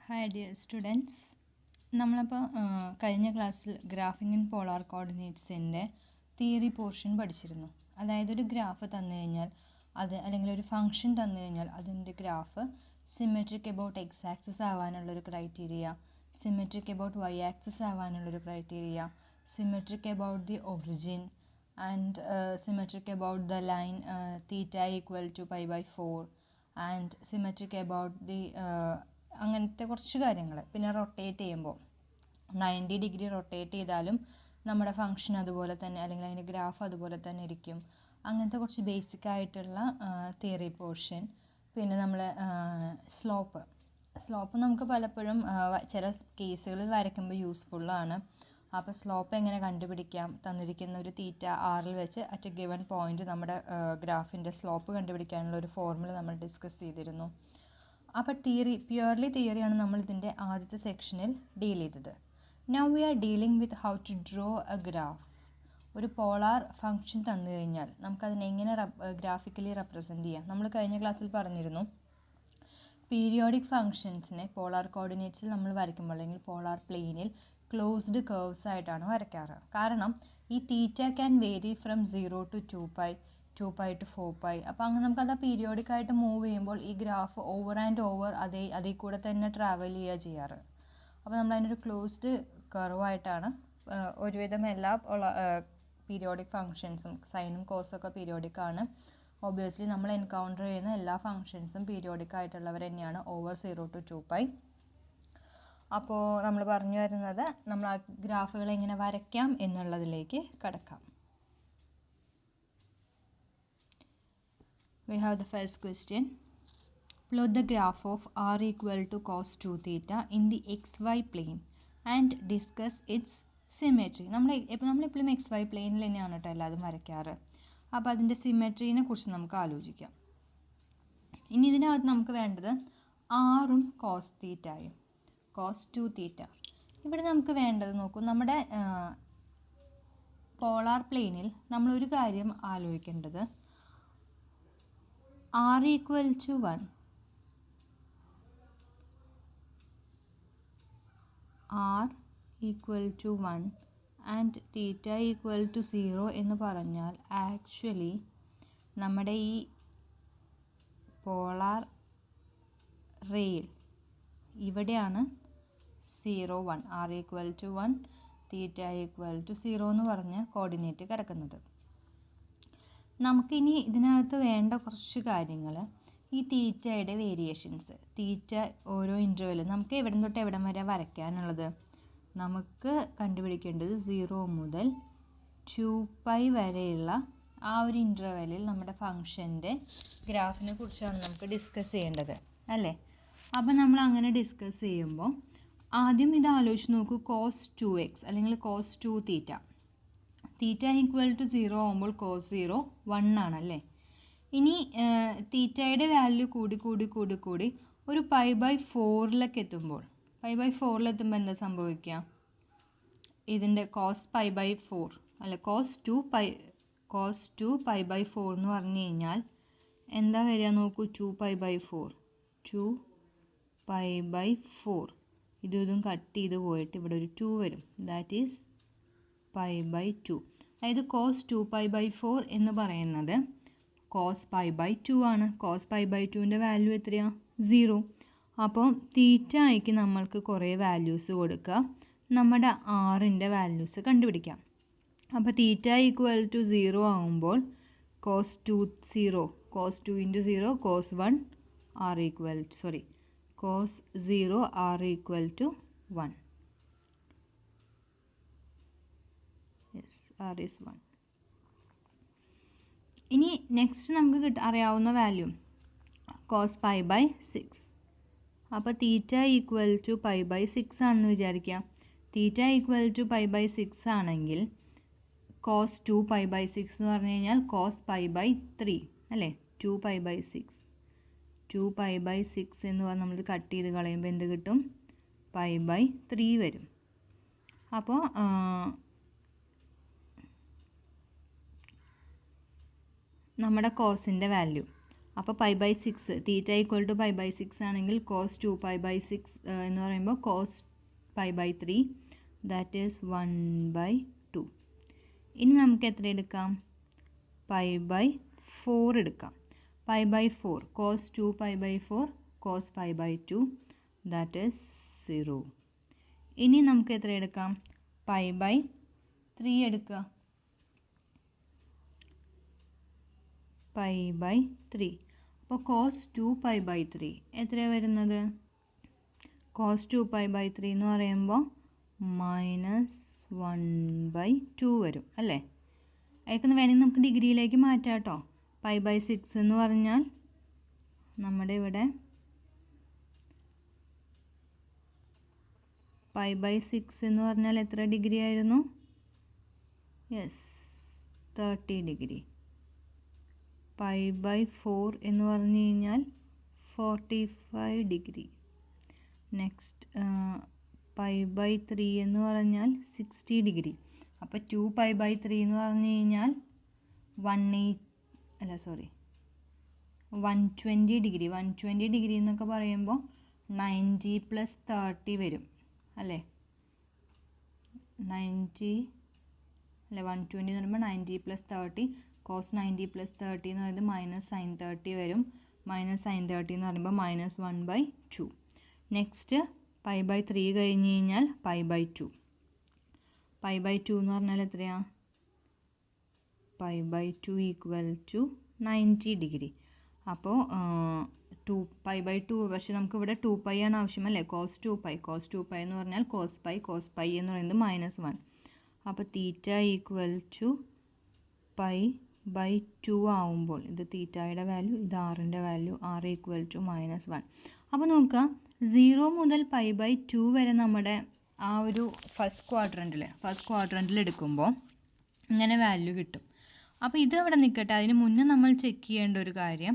Hi dear students, നമ്മളപ്പോൾ കഴിഞ്ഞ ക്ലാസ്സിൽ ഗ്രാഫിംഗ് ഇൻ പോളാർ കോർഡിനേറ്റ്സിൻ്റെ തിയറി പോർഷൻ പഠിച്ചിരുന്നു. അതായത് ഒരു ഗ്രാഫ് തന്നു കഴിഞ്ഞാൽ അല്ലെങ്കിൽ ഒരു ഫംഗ്ഷൻ തന്നു കഴിഞ്ഞാൽ അതിൻ്റെ graph symmetric about X axis ആവാനുള്ളൊരു criteria, symmetric about Y axis ആവാനുള്ളൊരു criteria, symmetric about the origin and symmetric about the line theta equal to π/4 and symmetric about the അങ്ങനത്തെ കുറച്ച് കാര്യങ്ങൾ. പിന്നെ റൊട്ടേറ്റ് ചെയ്യുമ്പോൾ 90 ഡിഗ്രി റൊട്ടേറ്റ് ചെയ്താലും നമ്മുടെ ഫംഗ്ഷൻ അതുപോലെ തന്നെ, അല്ലെങ്കിൽ അതിൻ്റെ ഗ്രാഫ് അതുപോലെ തന്നെ ഇരിക്കും. അങ്ങനത്തെ കുറച്ച് ബേസിക് ആയിട്ടുള്ള തിയറി പോർഷൻ. പിന്നെ നമ്മൾ സ്ലോപ്പ് നമുക്ക് പലപ്പോഴും ചില കേസുകളിൽ വരയ്ക്കുമ്പോൾ യൂസ്ഫുള്ളാണ്. അപ്പോൾ സ്ലോപ്പ് എങ്ങനെ കണ്ടുപിടിക്കാം, തന്നിരിക്കുന്ന ഒരു തീറ്റ ആറിൽ വെച്ച് അറ്റ് എ ഗിവൺ പോയിന്റ് നമ്മുടെ ഗ്രാഫിൻ്റെ സ്ലോപ്പ് കണ്ടുപിടിക്കാനുള്ള ഒരു ഫോർമുല നമ്മൾ ഡിസ്കസ് ചെയ്തിരുന്നു. അപ്പോൾ പ്യുവർലി തിയറിയാണ് നമ്മൾ ഇതിൻ്റെ ആദ്യത്തെ സെക്ഷനിൽ ഡീൽ ചെയ്തത്. Now we are dealing with how to draw a graph. ഒരു പോളാർ ഫംഗ്ഷൻ തന്നു കഴിഞ്ഞാൽ നമുക്കതിനെ എങ്ങനെ ഗ്രാഫിക്കലി റെപ്രസെൻറ്റ് ചെയ്യാം. നമ്മൾ കഴിഞ്ഞ ക്ലാസ്സിൽ പറഞ്ഞിരുന്നു, പീരിയോഡിക് ഫംഗ്ഷൻസിനെ പോളാർ കോർഡിനേറ്റ്സിൽ നമ്മൾ വരയ്ക്കുമ്പോൾ അല്ലെങ്കിൽ പോളാർ പ്ലെയിനിൽ ക്ലോസ്ഡ് കർവ്സ് ആയിട്ടാണ് വരയ്ക്കാറ്. കാരണം ഈ തീറ്റ can vary from 0 to 2π to 4π. അപ്പോൾ അങ്ങനെ നമുക്കത് പീരിയോഡിക് ആയിട്ട് മൂവ് ചെയ്യുമ്പോൾ ഈ ഗ്രാഫ് ഓവർ ആൻഡ് ഓവർ അതിൽ കൂടെ തന്നെ ട്രാവൽ ചെയ്യുക ചെയ്യാറ്. അപ്പോൾ നമ്മൾ അതിനൊരു ക്ലോസ്ഡ് കർവായിട്ടാണ് ഒരുവിധം എല്ലാ പീരിയോഡിക് ഫങ്ഷൻസും, സൈനും കോസും ഒക്കെ പീരിയോഡിക് ആണ്. ഒബ്വിയസ്ലി നമ്മൾ എൻകൗണ്ടർ ചെയ്യുന്ന എല്ലാ ഫങ്ഷൻസും പീരിയോഡിക് ആയിട്ടുള്ളവർ തന്നെയാണ് ഓവർ 0 to 2π. അപ്പോൾ നമ്മൾ പറഞ്ഞു വരുന്നത്, നമ്മൾ ആ ഗ്രാഫുകൾ എങ്ങനെ വരയ്ക്കാം എന്നുള്ളതിലേക്ക് കടക്കാം. We have the first question. Plot the graph of r equal to cos 2 theta in the xy plane and discuss its symmetry. നമ്മളെപ്പോഴും xy പ്ലെയിനിൽ തന്നെയാണ് കേട്ടോ എല്ലാതും വരയ്ക്കാറ്. അപ്പോൾ അതിൻ്റെ സിമെട്രീനെ കുറിച്ച് നമുക്ക് ആലോചിക്കാം. ഇനി ഇതിനകത്ത് നമുക്ക് വേണ്ടത് ആറും കോസ് തീറ്റയും, കോസ് 2 തീറ്റ. ഇവിടെ നമുക്ക് വേണ്ടത് നോക്കൂ, നമ്മുടെ പോളാർ പ്ലെയിനിൽ നമ്മളൊരു കാര്യം ആലോചിക്കേണ്ടത്, r equal to 1, r equal to 1 and theta equal to 0 എന്ന് പറഞ്ഞാൽ ആക്ച്വലി നമ്മുടെ ഈ പോളാർ റേയിൽ ഇവിടെയാണ് 0 1, r equal to 1 theta equal to 0 എന്ന് പറഞ്ഞ കോർഡിനേറ്റ് കിടക്കുന്നത്. നമുക്കിനി ഇതിനകത്ത് വേണ്ട കുറച്ച് കാര്യങ്ങൾ, ഈ തീറ്റയുടെ വേരിയേഷൻസ്, തീറ്റ ഓരോ ഇൻ്റർവെല്ലും നമുക്ക് എവിടെ തൊട്ട് എവിടം വരെ വരയ്ക്കാനുള്ളത്, നമുക്ക് കണ്ടുപിടിക്കേണ്ടത് 0 മുതൽ 2π വരെയുള്ള ആ ഒരു ഇൻ്റർവെല്ലിൽ നമ്മുടെ ഫംഗ്ഷൻ്റെ ഗ്രാഫിനെ കുറിച്ചാണ് നമുക്ക് ഡിസ്കസ് ചെയ്യേണ്ടത്, അല്ലേ? അപ്പോൾ നമ്മൾ അങ്ങനെ ഡിസ്കസ് ചെയ്യുമ്പോൾ ആദ്യം ഇത് ആലോചിച്ച് നോക്കൂ, cos 2x അല്ലെങ്കിൽ cos 2 theta. Theta equal to 0 ആകുമ്പോൾ കോസ് 0 1 ആണല്ലേ. ഇനി തീറ്റയുടെ വാല്യൂ കൂടി ഒരു π/4 എത്തുമ്പോൾ എന്താ സംഭവിക്കുക, ഇതിൻ്റെ കോസ് π/4 അല്ല കോസ് 2 π/4 എന്ന് പറഞ്ഞു കഴിഞ്ഞാൽ എന്താ വരിക നോക്കൂ, 2π/4 ഇതും കട്ട് ചെയ്ത് പോയിട്ട് ഇവിടെ ഒരു 2 വരും, ദാറ്റ് ഈസ് π/2. അതായത് കോസ് 2π/4 എന്ന് പറയുന്നത് കോസ് π/2 ആണ്. കോസ് π/2ൻ്റെ വാല്യൂ എത്രയാണ്, 0. അപ്പോൾ തീറ്റയ്ക്ക് നമ്മൾക്ക് കുറേ വാല്യൂസ് കൊടുക്കുക, നമ്മുടെ ആറിൻ്റെ വാല്യൂസ് കണ്ടുപിടിക്കാം. അപ്പോൾ തീറ്റ ഈക്വൽ ടു 0 ആകുമ്പോൾ cos 2 0, cos 2 × 0 cos 1 cos 0 r equal to 1. r is 1. ഇനി നെക്സ്റ്റ് നമുക്ക് അറിയാവുന്ന വാല്യൂ കോസ് π/6. അപ്പോൾ തീറ്റ ഈക്വൽ ടു π/6 ആണെന്ന് വിചാരിക്കാം. തീറ്റ ഈക്വൽ ടു π/6 ആണെങ്കിൽ കോസ് 2 π/6 എന്ന് പറഞ്ഞു കഴിഞ്ഞാൽ കോസ് π/3 അല്ലേ, 2π/6 എന്ന് പറഞ്ഞാൽ നമ്മൾ കട്ട് ചെയ്ത് കളയുമ്പോൾ എന്ത് കിട്ടും, π/3 വരും. അപ്പോൾ നമ്മുടെ കോസിൻ്റെ വാല്യൂ അപ്പോൾ π/6 തീറ്റ ഈക്വൽ ടു π/6 ആണെങ്കിൽ കോസ് 2π/6 എന്ന് പറയുമ്പോൾ കോസ് π/3 ദാറ്റ് ഈസ് 1/2. ഇനി നമുക്ക് എത്ര എടുക്കാം? π/4 എടുക്കാം. π/4 കോസ് 2π/4 കോസ് π/2 ദാറ്റ് ഈസ് 0. ഇനി നമുക്ക് എത്ര എടുക്കാം? π/3 എടുക്കുക. π/3 അപ്പോൾ കോസ് 2π/3 എത്രയാണ് വരുന്നത്? കോസ് 2π/3 എന്ന് പറയുമ്പോൾ -1/2 വരും അല്ലേ? അതൊക്കെ വേണമെങ്കിൽ നമുക്ക് ഡിഗ്രിയിലേക്ക് മാറ്റാം കേട്ടോ. π/6 എന്ന് പറഞ്ഞാൽ നമ്മുടെ ഇവിടെ π/6 എന്ന് പറഞ്ഞാൽ എത്ര ഡിഗ്രി ആയിരുന്നു? Yes, 30 degree. π/4 എന്ന് പറഞ്ഞു കഴിഞ്ഞാൽ 45 ഡിഗ്രി. നെക്സ്റ്റ് π/3 എന്ന് പറഞ്ഞാൽ 60 ഡിഗ്രി. അപ്പോൾ 2π/3 എന്ന് പറഞ്ഞു കഴിഞ്ഞാൽ 120 ഡിഗ്രി. 120 ഡിഗ്രി എന്നൊക്കെ പറയുമ്പോൾ 90 + 30 വരും അല്ലേ? 120 എന്ന് പറയുമ്പോൾ 90 + 30 കോസ് 90 + 30 എന്ന് പറയുന്നത് -sin 30 വരും. -sin 30 എന്ന് പറയുമ്പോൾ -1/2. നെക്സ്റ്റ് π/3 കഴിഞ്ഞ് കഴിഞ്ഞാൽ π/2. π/2 എന്ന് പറഞ്ഞാൽ എത്രയാണ്? π/2 = 90 ഡിഗ്രി. അപ്പോൾ π/2 പക്ഷേ നമുക്കിവിടെ 2π ആണ് ആവശ്യമല്ലേ? കോസ് 2π എന്ന് പറഞ്ഞാൽ കോസ് π എന്ന് പറയുന്നത് -1. അപ്പോൾ തീറ്റ = π/2 ആവുമ്പോൾ ഇത് തീറ്റയുടെ വാല്യൂ, ഇത് ആറിൻ്റെ വാല്യൂ, r = -1. അപ്പോൾ നോക്കുക, 0 മുതൽ π/2 വരെ നമ്മുടെ ആ ഒരു ഫസ്റ്റ് ക്വാഡ്രൻറ്റിൽ എടുക്കുമ്പോൾ ഇങ്ങനെ വാല്യൂ കിട്ടും. അപ്പോൾ ഇത് അവിടെ നിൽക്കട്ടെ. അതിന് മുന്നേ നമ്മൾ ചെക്ക് ചെയ്യേണ്ട ഒരു കാര്യം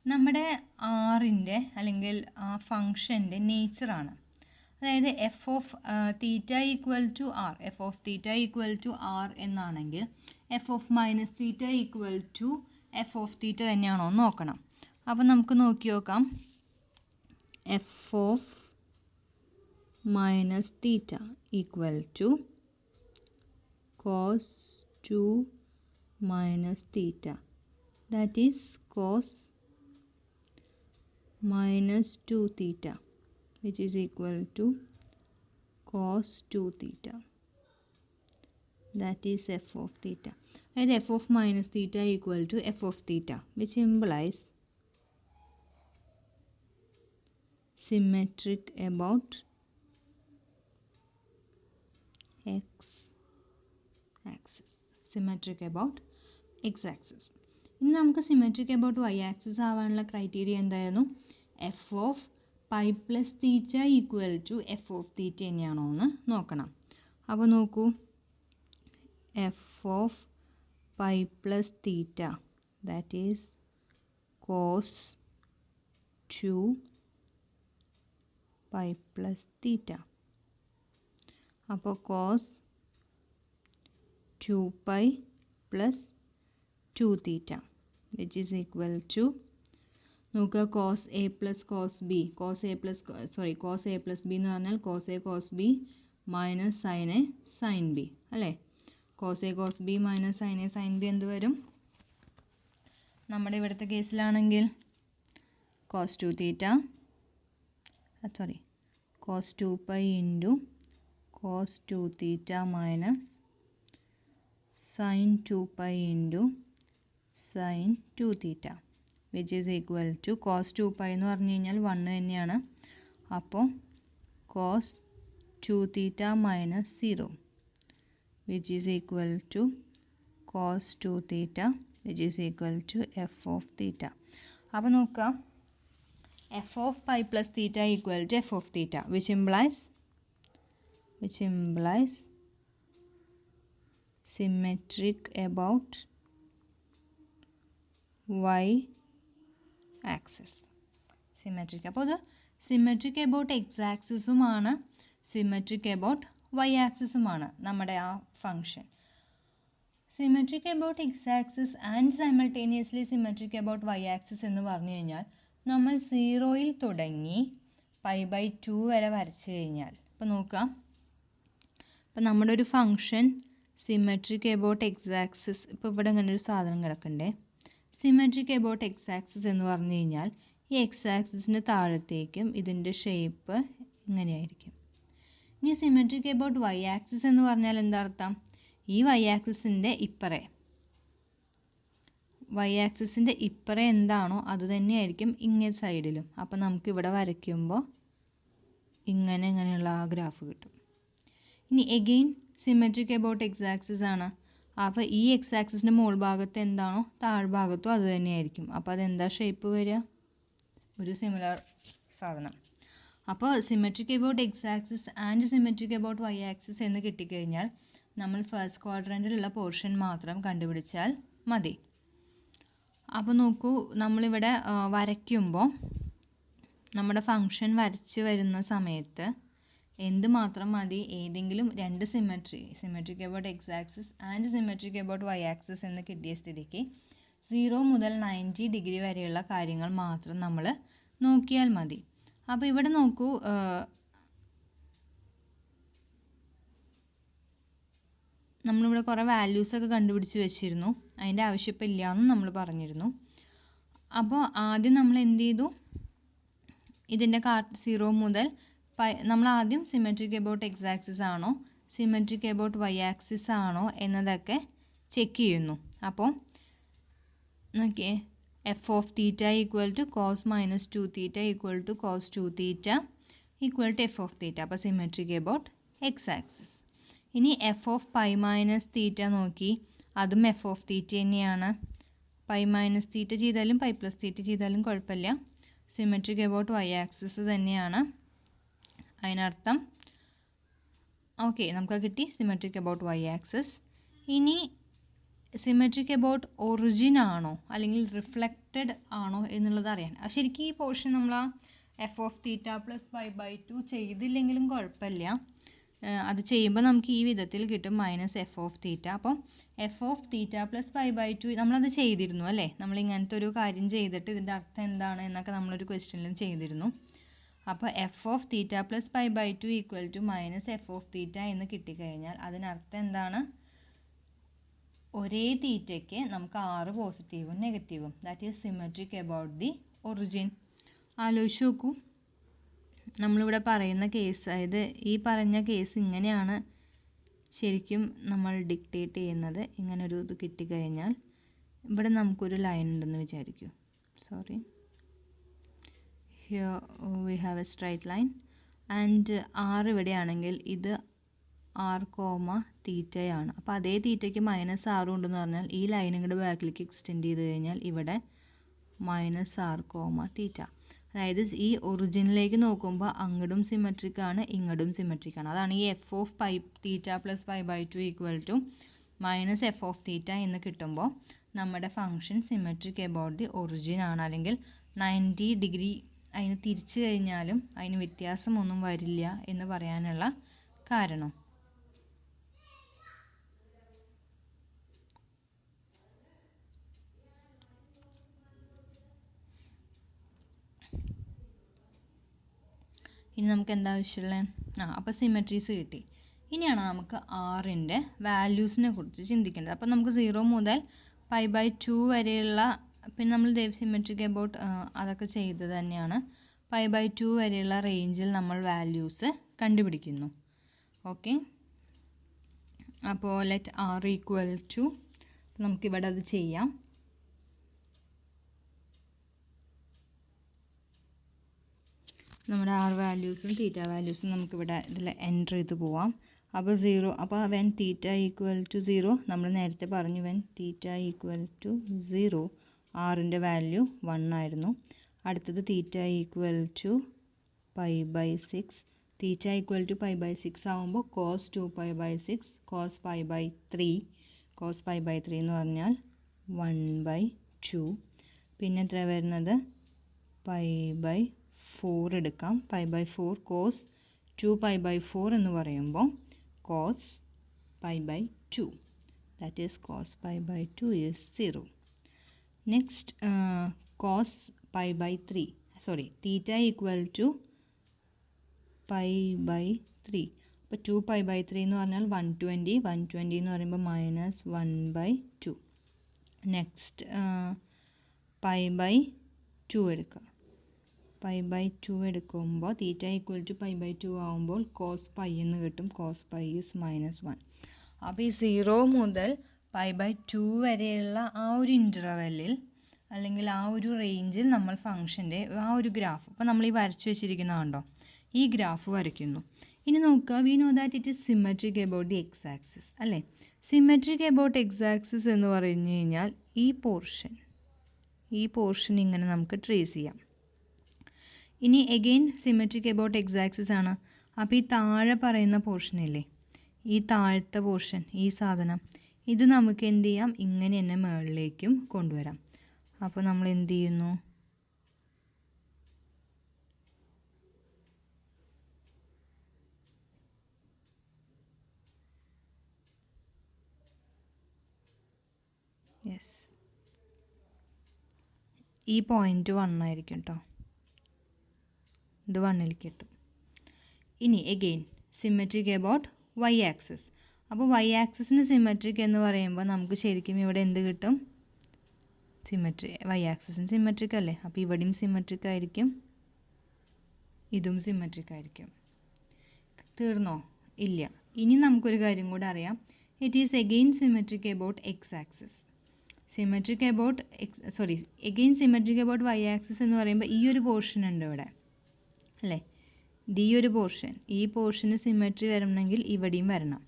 നമ്മുടെ ആറിൻ്റെ അല്ലെങ്കിൽ ആ ഫങ്ഷൻ്റെ നേച്ചറാണ്. അതായത് F of theta equal to R, F of theta equal to R എന്നാണെങ്കിൽ F of minus theta equal to F of theta തന്നെയാണോ എന്ന് നോക്കണം. അപ്പോൾ നമുക്ക് നോക്കി നോക്കാം. F of minus theta equal to cos 2 minus theta, that is cos -2 theta, which is equal to cos 2 theta, that is f of theta. And f of minus theta equal to f of theta, which implies symmetric about x axis. Symmetric about x axis. ഇനി നമുക്ക് symmetric about y axis ആവാനുള്ള criteria എന്തായിരുന്നു? F of pi plus theta equal to F of theta തന്നെയാണോ എന്ന് നോക്കണം. അപ്പോൾ നോക്കൂ, F of pi plus theta that is cos 2 pi plus theta. അപ്പോൾ cos 2π plus 2 theta which is equal to നോക്കുക cos a plus cos b, cos a plus b എന്ന് പറഞ്ഞാൽ cos a cos b minus sin a sin b അല്ലേ? cos a cos b minus sin a sin b എന്ത് വരും? നമ്മുടെ ഇവിടുത്തെ കേസിലാണെങ്കിൽ cos 2 theta cos 2π into cos 2 theta minus sin 2π into sin 2 theta which is equal to cos 2π എന്ന് പറഞ്ഞു കഴിഞ്ഞാൽ 1 തന്നെയാണ്. അപ്പോൾ cos 2 theta minus 0 which is equal to cos 2 theta which is equal to f of theta. അപ്പോൾ നോക്കുക, f of pi plus theta equal to f of theta which implies symmetric about y axis. Symmetric. അപ്പോൾ ഇത് symmetric about X ആക്സിസുമാണ്, symmetric about Y ആക്സിസുമാണ് നമ്മുടെ ആ function. Symmetric about X axis and simultaneously symmetric about Y axis എന്ന് പറഞ്ഞു കഴിഞ്ഞാൽ നമ്മൾ 0-യിൽ തുടങ്ങി π/2 വരെ വരച്ചു കഴിഞ്ഞാൽ, ഇപ്പോൾ നോക്കാം, ഇപ്പോൾ നമ്മുടെ ഒരു function symmetric about X axis, ഇപ്പോൾ ഇവിടെ ഇങ്ങനെ ഒരു സാധനം കിടക്കണ്ടേ, സിമെട്രിക് അബൌട്ട് എക്സ് ആക്സിസ് എന്ന് പറഞ്ഞു കഴിഞ്ഞാൽ ഈ എക്സ് ആക്സിസിന് താഴത്തേക്കും ഇതിൻ്റെ ഷേപ്പ് ഇങ്ങനെയായിരിക്കും. ഇനി സിമെട്രിക് അബൌട്ട് വൈ ആക്സിസ് എന്ന് പറഞ്ഞാൽ എന്താ അർത്ഥം? ഈ വൈ ആക്സിസിൻ്റെ ഇപ്പറേ എന്താണോ അത് തന്നെയായിരിക്കും ഇങ്ങേ സൈഡിലും. അപ്പോൾ നമുക്കിവിടെ വരയ്ക്കുമ്പോൾ ഇങ്ങനെയുള്ള ആ ഗ്രാഫ് കിട്ടും. ഇനി again symmetric about X axis ആണ്. അപ്പോൾ ഈ എക്സ് ആക്സിസിൻ്റെ മുകൾ ഭാഗത്ത് എന്താണോ താഴ്ഭാഗത്തും അത് തന്നെയായിരിക്കും. അപ്പോൾ അതെന്താ ഷേപ്പ് വരിക? ഒരു സിമിലർ സാധനം. അപ്പോൾ symmetric about X axis and symmetric about Y axis എന്ന് കിട്ടിക്കഴിഞ്ഞാൽ നമ്മൾ ഫസ്റ്റ് ക്വാഡ്രൻറ്റിലുള്ള പോർഷൻ മാത്രം കണ്ടുപിടിച്ചാൽ മതി. അപ്പോൾ നോക്കൂ, നമ്മളിവിടെ വരയ്ക്കുമ്പോൾ നമ്മുടെ ഫംഗ്ഷൻ വരച്ച് വരുന്ന സമയത്ത് എന്ത് മാത്രം മതി? ഏതെങ്കിലും രണ്ട് symmetric about X axis and symmetric about Y axis എന്ന് കിട്ടിയ സ്ഥിതിക്ക് 0 മുതൽ 90 ഡിഗ്രി വരെയുള്ള കാര്യങ്ങൾ മാത്രം നമ്മൾ നോക്കിയാൽ മതി. അപ്പോൾ ഇവിടെ നോക്കൂ, നമ്മളിവിടെ കുറേ വാല്യൂസൊക്കെ കണ്ടുപിടിച്ച് വെച്ചിരുന്നു. അതിൻ്റെ ആവശ്യമില്ല എന്നും നമ്മൾ പറഞ്ഞിരുന്നു. അപ്പോൾ ആദ്യം നമ്മൾ എന്ത് ചെയ്തു? ഇതിൻ്റെ 0 മുതൽ നമ്മൾ ആദ്യം സിമെട്രിക് അബൌട്ട് എക്സ് ആക്സിസ് ആണോ സിമെട്രിക് അബൌട്ട് വൈ ആക്സിസ് ആണോ എന്നതൊക്കെ ചെക്ക് ചെയ്യുന്നു. അപ്പോൾ നോക്കിയേ, f of theta equal to cos minus 2 theta equal to cos 2 theta equal to F of theta. അപ്പോൾ സിമെട്രിക് അബൌട്ട് എക്സ് ആക്സിസ്. ഇനി f of pi minus theta നോക്കി, അതും F of തീറ്റ തന്നെയാണ്. പൈ മൈനസ് തീറ്റ ചെയ്താലും pi plus തീറ്റ ചെയ്താലും കുഴപ്പമില്ല, symmetric about Y axis തന്നെയാണ്. അതിനർത്ഥം ഓക്കെ, നമുക്ക് കിട്ടി സിമെട്രിക് അബൌട്ട് വൈ ആക്സിസ്. ഇനി സിമെട്രിക് അബൌട്ട് ഒറിജിൻ ആണോ അല്ലെങ്കിൽ റിഫ്ലക്റ്റഡ് ആണോ എന്നുള്ളത് അറിയാൻ. ശരിക്കും ഈ പോർഷൻ നമ്മൾ ആ എഫ് ഓഫ് തീറ്റ പ്ലസ് π/2 ചെയ്തില്ലെങ്കിലും കുഴപ്പമില്ല. അത് ചെയ്യുമ്പോൾ നമുക്ക് ഈ വിധത്തിൽ കിട്ടും, മൈനസ് എഫ് ഓഫ് തീറ്റ. അപ്പം എഫ് ഓഫ് തീറ്റ പ്ലസ് π/2 നമ്മളത് ചെയ്തിരുന്നു അല്ലേ? നമ്മൾ ഇങ്ങനത്തെ ഒരു കാര്യം ചെയ്തിട്ട് ഇതിൻ്റെ അർത്ഥം എന്താണ് എന്നൊക്കെ നമ്മളൊരു ക്വസ്റ്റ്യനിലും ചെയ്തിരുന്നു. അപ്പോൾ F of theta plus π/2 equal to minus F of theta എന്ന് കിട്ടിക്കഴിഞ്ഞാൽ അതിനർത്ഥം എന്താണ്? ഒരേ തീറ്റയ്ക്ക് നമുക്ക് 6 പോസിറ്റീവും നെഗറ്റീവും. That is symmetric about the origin. ആലോചിച്ച് നോക്കൂ, നമ്മളിവിടെ പറയുന്ന കേസ്, അതായത് ഈ പറഞ്ഞ കേസ് ഇങ്ങനെയാണ് ശരിക്കും നമ്മൾ ഡിക്റ്റേറ്റ് ചെയ്യുന്നത്. ഇങ്ങനൊരു ഇത് കിട്ടിക്കഴിഞ്ഞാൽ ഇവിടെ നമുക്കൊരു ലൈൻ ഉണ്ടെന്ന് വിചാരിക്കൂ. Sorry, here we have a straight line and R ഇവിടെയാണെങ്കിൽ ഇത് ആർ കോമ തീറ്റയാണ്. അപ്പോൾ അതേ തീറ്റയ്ക്ക് മൈനസ് ആറും ഉണ്ടെന്ന് പറഞ്ഞാൽ ഈ ലൈൻ ഇങ്ങോട്ട് ബാക്കിലേക്ക് എക്സ്റ്റെൻഡ് ചെയ്ത് കഴിഞ്ഞാൽ ഇവിടെ മൈനസ് ആർ കോമ തീറ്റ. അതായത് ഈ ഒറിജിനിലേക്ക് നോക്കുമ്പോൾ അങ്ങോട്ടും സിമെട്രിക് ആണ്, ഇങ്ങോട്ടും സിമെട്രിക് ആണ്. അതാണ് ഈ F of theta plus π/2 equal to minus F of theta എന്ന് കിട്ടുമ്പോൾ നമ്മുടെ function symmetric about the origin ആണ്. അല്ലെങ്കിൽ 90 ഡിഗ്രി അതിന് തിരിച്ചു കഴിഞ്ഞാലും അതിന് വ്യത്യാസമൊന്നും വരില്ല എന്ന് പറയാനുള്ള കാരണം. ഇനി നമുക്ക് എന്താ ആവശ്യമുള്ളത്? അപ്പോൾ സിമെട്രീസ് കിട്ടി. ഇനിയാണ് നമുക്ക് ആറിൻ്റെ വാല്യൂസിനെ കുറിച്ച് ചിന്തിക്കേണ്ടത്. അപ്പോൾ നമുക്ക് 0 മുതൽ π/2 വരെയുള്ള, പിന്നെ നമ്മൾ സിമെട്രിക് അബൌട്ട് അതൊക്കെ ചെയ്തത് തന്നെയാണ്. π/2 വരെയുള്ള റേഞ്ചിൽ നമ്മൾ വാല്യൂസ് കണ്ടുപിടിക്കുന്നു. ഓക്കെ, അപ്പോൾ ലെറ്റ് ആർ ഈക്വൽ ടു, നമുക്കിവിടെ അത് ചെയ്യാം. നമ്മുടെ ആർ വാല്യൂസും തീറ്റ വാല്യൂസും നമുക്കിവിടെ ഇതിൽ എൻ്റർ ചെയ്ത് പോവാം. അപ്പോൾ 0, അപ്പോൾ വെൻ തീറ്റ ഈക്വൽ ടു 0 നമ്മൾ നേരത്തെ പറഞ്ഞു, വെൻ തീറ്റ ഈക്വൽ ടു 0 ആറിൻ്റെ വാല്യൂ 1 ആയിരുന്നു. അടുത്തത് theta equal to π/6, theta equal to π/6 ആകുമ്പോൾ കോസ് 2π/6 കോസ് π/3, കോസ് π/3 എന്ന് പറഞ്ഞാൽ 1/2. പിന്നെ എത്ര വരുന്നത്? π/4 എടുക്കാം. π/4 കോസ് 2π/4 എന്ന് പറയുമ്പോൾ cos π/2, that is cos pi by 2 is 0. Next, cos pi by 3, sorry, theta equal to pi by 3. അപ്പോൾ 2 pi by 3 എന്ന് പറഞ്ഞാൽ 120, 120 എന്ന് പറയുമ്പോൾ minus 1 by 2. Next pi by 2 എടുക്കുക. പൈ ബൈ 2 എടുക്കുമ്പോൾ theta equal to pi by 2 ആകുമ്പോൾ cos pi എന്ന് കിട്ടും. Cos pi is -1. അപ്പോൾ ഈ 0 മുതൽ പൈ ബൈ 2 വരെയുള്ള ആ ഒരു ഇൻ്റർവെല്ലിൽ അല്ലെങ്കിൽ ആ ഒരു റേഞ്ചിൽ നമ്മൾ ഫംഗ്ഷൻ്റെ ആ ഒരു ഗ്രാഫ്, അപ്പോൾ നമ്മൾ ഈ വരച്ചു വെച്ചിരിക്കുന്ന കണ്ടോ, ഈ ഗ്രാഫ് വരയ്ക്കുന്നു. ഇനി നോക്കുക, we know that it is symmetric about the X axis അല്ലേ. സിമെട്രിക് എബൌട്ട് എക്സ് ആക്സിസ് എന്ന് പറഞ്ഞു കഴിഞ്ഞാൽ ഈ പോർഷൻ ഇങ്ങനെ നമുക്ക് ട്രേസ് ചെയ്യാം. ഇനി again symmetric about X axis ആണ്. അപ്പോൾ ഈ താഴെ പറയുന്ന പോർഷനില്ലേ, ഈ താഴത്തെ പോർഷൻ, ഈ സാധനം, ഇത് നമുക്ക് എന്ത് ചെയ്യാം, ഇങ്ങനെ തന്നെ മുകളിലേക്കും കൊണ്ടുവരാം. അപ്പോൾ നമ്മൾ എന്ത് ചെയ്യുന്നു, യെസ്, ഈ പോയിൻ്റ് 1 ആയിരിക്കും കേട്ടോ, ഇത് 1ലേക്ക് എത്തും. ഇനി again symmetric about Y axis. അപ്പോൾ വൈ ആക്സിസിന് സിമെട്രിക് എന്ന് പറയുമ്പോൾ നമുക്ക് ശരിക്കും ഇവിടെ എന്ത് കിട്ടും, വൈ ആക്സിസിന് സിമെട്രിക് അല്ലേ. അപ്പോൾ ഇവിടെയും സിമെട്രിക് ആയിരിക്കും, ഇതും സിമെട്രിക് ആയിരിക്കും. തീർന്നോ? ഇല്ല. ഇനി നമുക്കൊരു കാര്യം കൂടെ അറിയാം, it is again symmetric about X axis. Symmetric about again symmetric about Y axis എന്ന് പറയുമ്പോൾ ഈ ഒരു പോർഷൻ ഉണ്ട് ഇവിടെ അല്ലേ, ഈ ഒരു പോർഷൻ, ഈ പോർഷന് സിമെട്രി വരണമെങ്കിൽ ഇവിടെയും വരണം.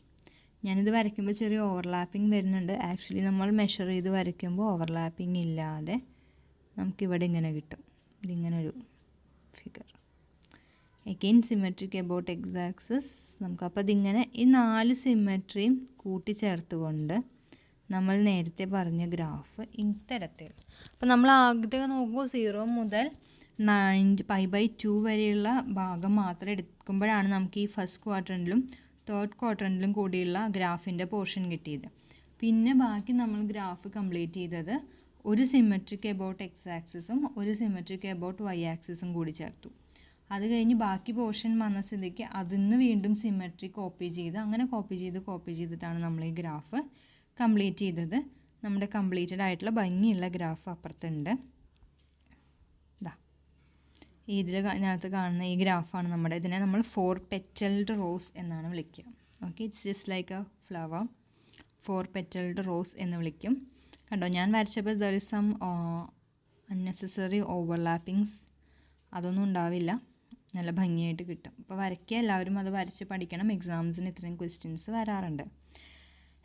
ഞാനിത് വരയ്ക്കുമ്പോൾ ചെറിയ ഓവർലാപ്പിംഗ് വരുന്നുണ്ട്. ആക്ച്വലി നമ്മൾ മെഷർ ചെയ്ത് വരയ്ക്കുമ്പോൾ ഓവർലാപ്പിംഗ് ഇല്ലാതെ നമുക്കിവിടെ ഇങ്ങനെ കിട്ടും, ഇതിങ്ങനൊരു figure. Again symmetric about X axis നമുക്കപ്പോൾ ഇതിങ്ങനെ ഈ 4 സിമെട്രിയും കൂട്ടിച്ചേർത്തുകൊണ്ട് നമ്മൾ നേരത്തെ പറഞ്ഞ ഗ്രാഫ് ഇത്തരത്തിൽ. അപ്പോൾ നമ്മൾ ആദ്യം നോക്കുമ്പോൾ 0 മുതൽ പൈ ബൈ 2 വരെയുള്ള ഭാഗം മാത്രം എടുക്കുമ്പോഴാണ് നമുക്ക് ഈ ഫസ്റ്റ് ക്വാഡ്രൻറ്റിലും തേർഡ് ക്വാഡ്രൻറ്റിലും കൂടിയുള്ള ഗ്രാഫിൻ്റെ പോർഷൻ കിട്ടിയത്. പിന്നെ ബാക്കി നമ്മൾ ഗ്രാഫ് കംപ്ലീറ്റ് ചെയ്തത് ഒരു സിമെട്രിക് എബൌട്ട് എക്സ് ആക്സിസും ഒരു സിമെട്രിക് എബൌട്ട് വൈ ആക്സിസും കൂടി ചേർത്തു. അത് കഴിഞ്ഞ് ബാക്കി പോർഷൻ വന്ന സ്ഥിതിക്ക് അതിന്ന് വീണ്ടും സിമെട്രി കോപ്പി ചെയ്ത് അങ്ങനെ കോപ്പി ചെയ്തിട്ടാണ് നമ്മൾ ഈ ഗ്രാഫ് കംപ്ലീറ്റ് ചെയ്തത്. നമ്മുടെ കംപ്ലീറ്റഡ് ആയിട്ടുള്ള ഭംഗിയുള്ള ഗ്രാഫ് അപ്പുറത്തുണ്ട്. ഇതിനകത്ത് കാണുന്ന ഈ ഗ്രാഫാണ് നമ്മുടെ. ഇതിനെ നമ്മൾ 4 പെറ്റൽഡ് റോസ് എന്നാണ് വിളിക്കുക. Okay, it's just like a flower. 4 petalled rose എന്ന് വിളിക്കും. കണ്ടോ, ഞാൻ വരച്ചപ്പോൾ there is some unnecessary overlappings, അതൊന്നും ഉണ്ടാവില്ല, നല്ല ഭംഗിയായിട്ട് കിട്ടും. അപ്പോൾ വരയ്ക്കുക, എല്ലാവരും അത് വരച്ച് പഠിക്കണം. എക്സാംസിന് ഇത്രയും ക്വസ്റ്റ്യൻസ് വരാറുണ്ട്.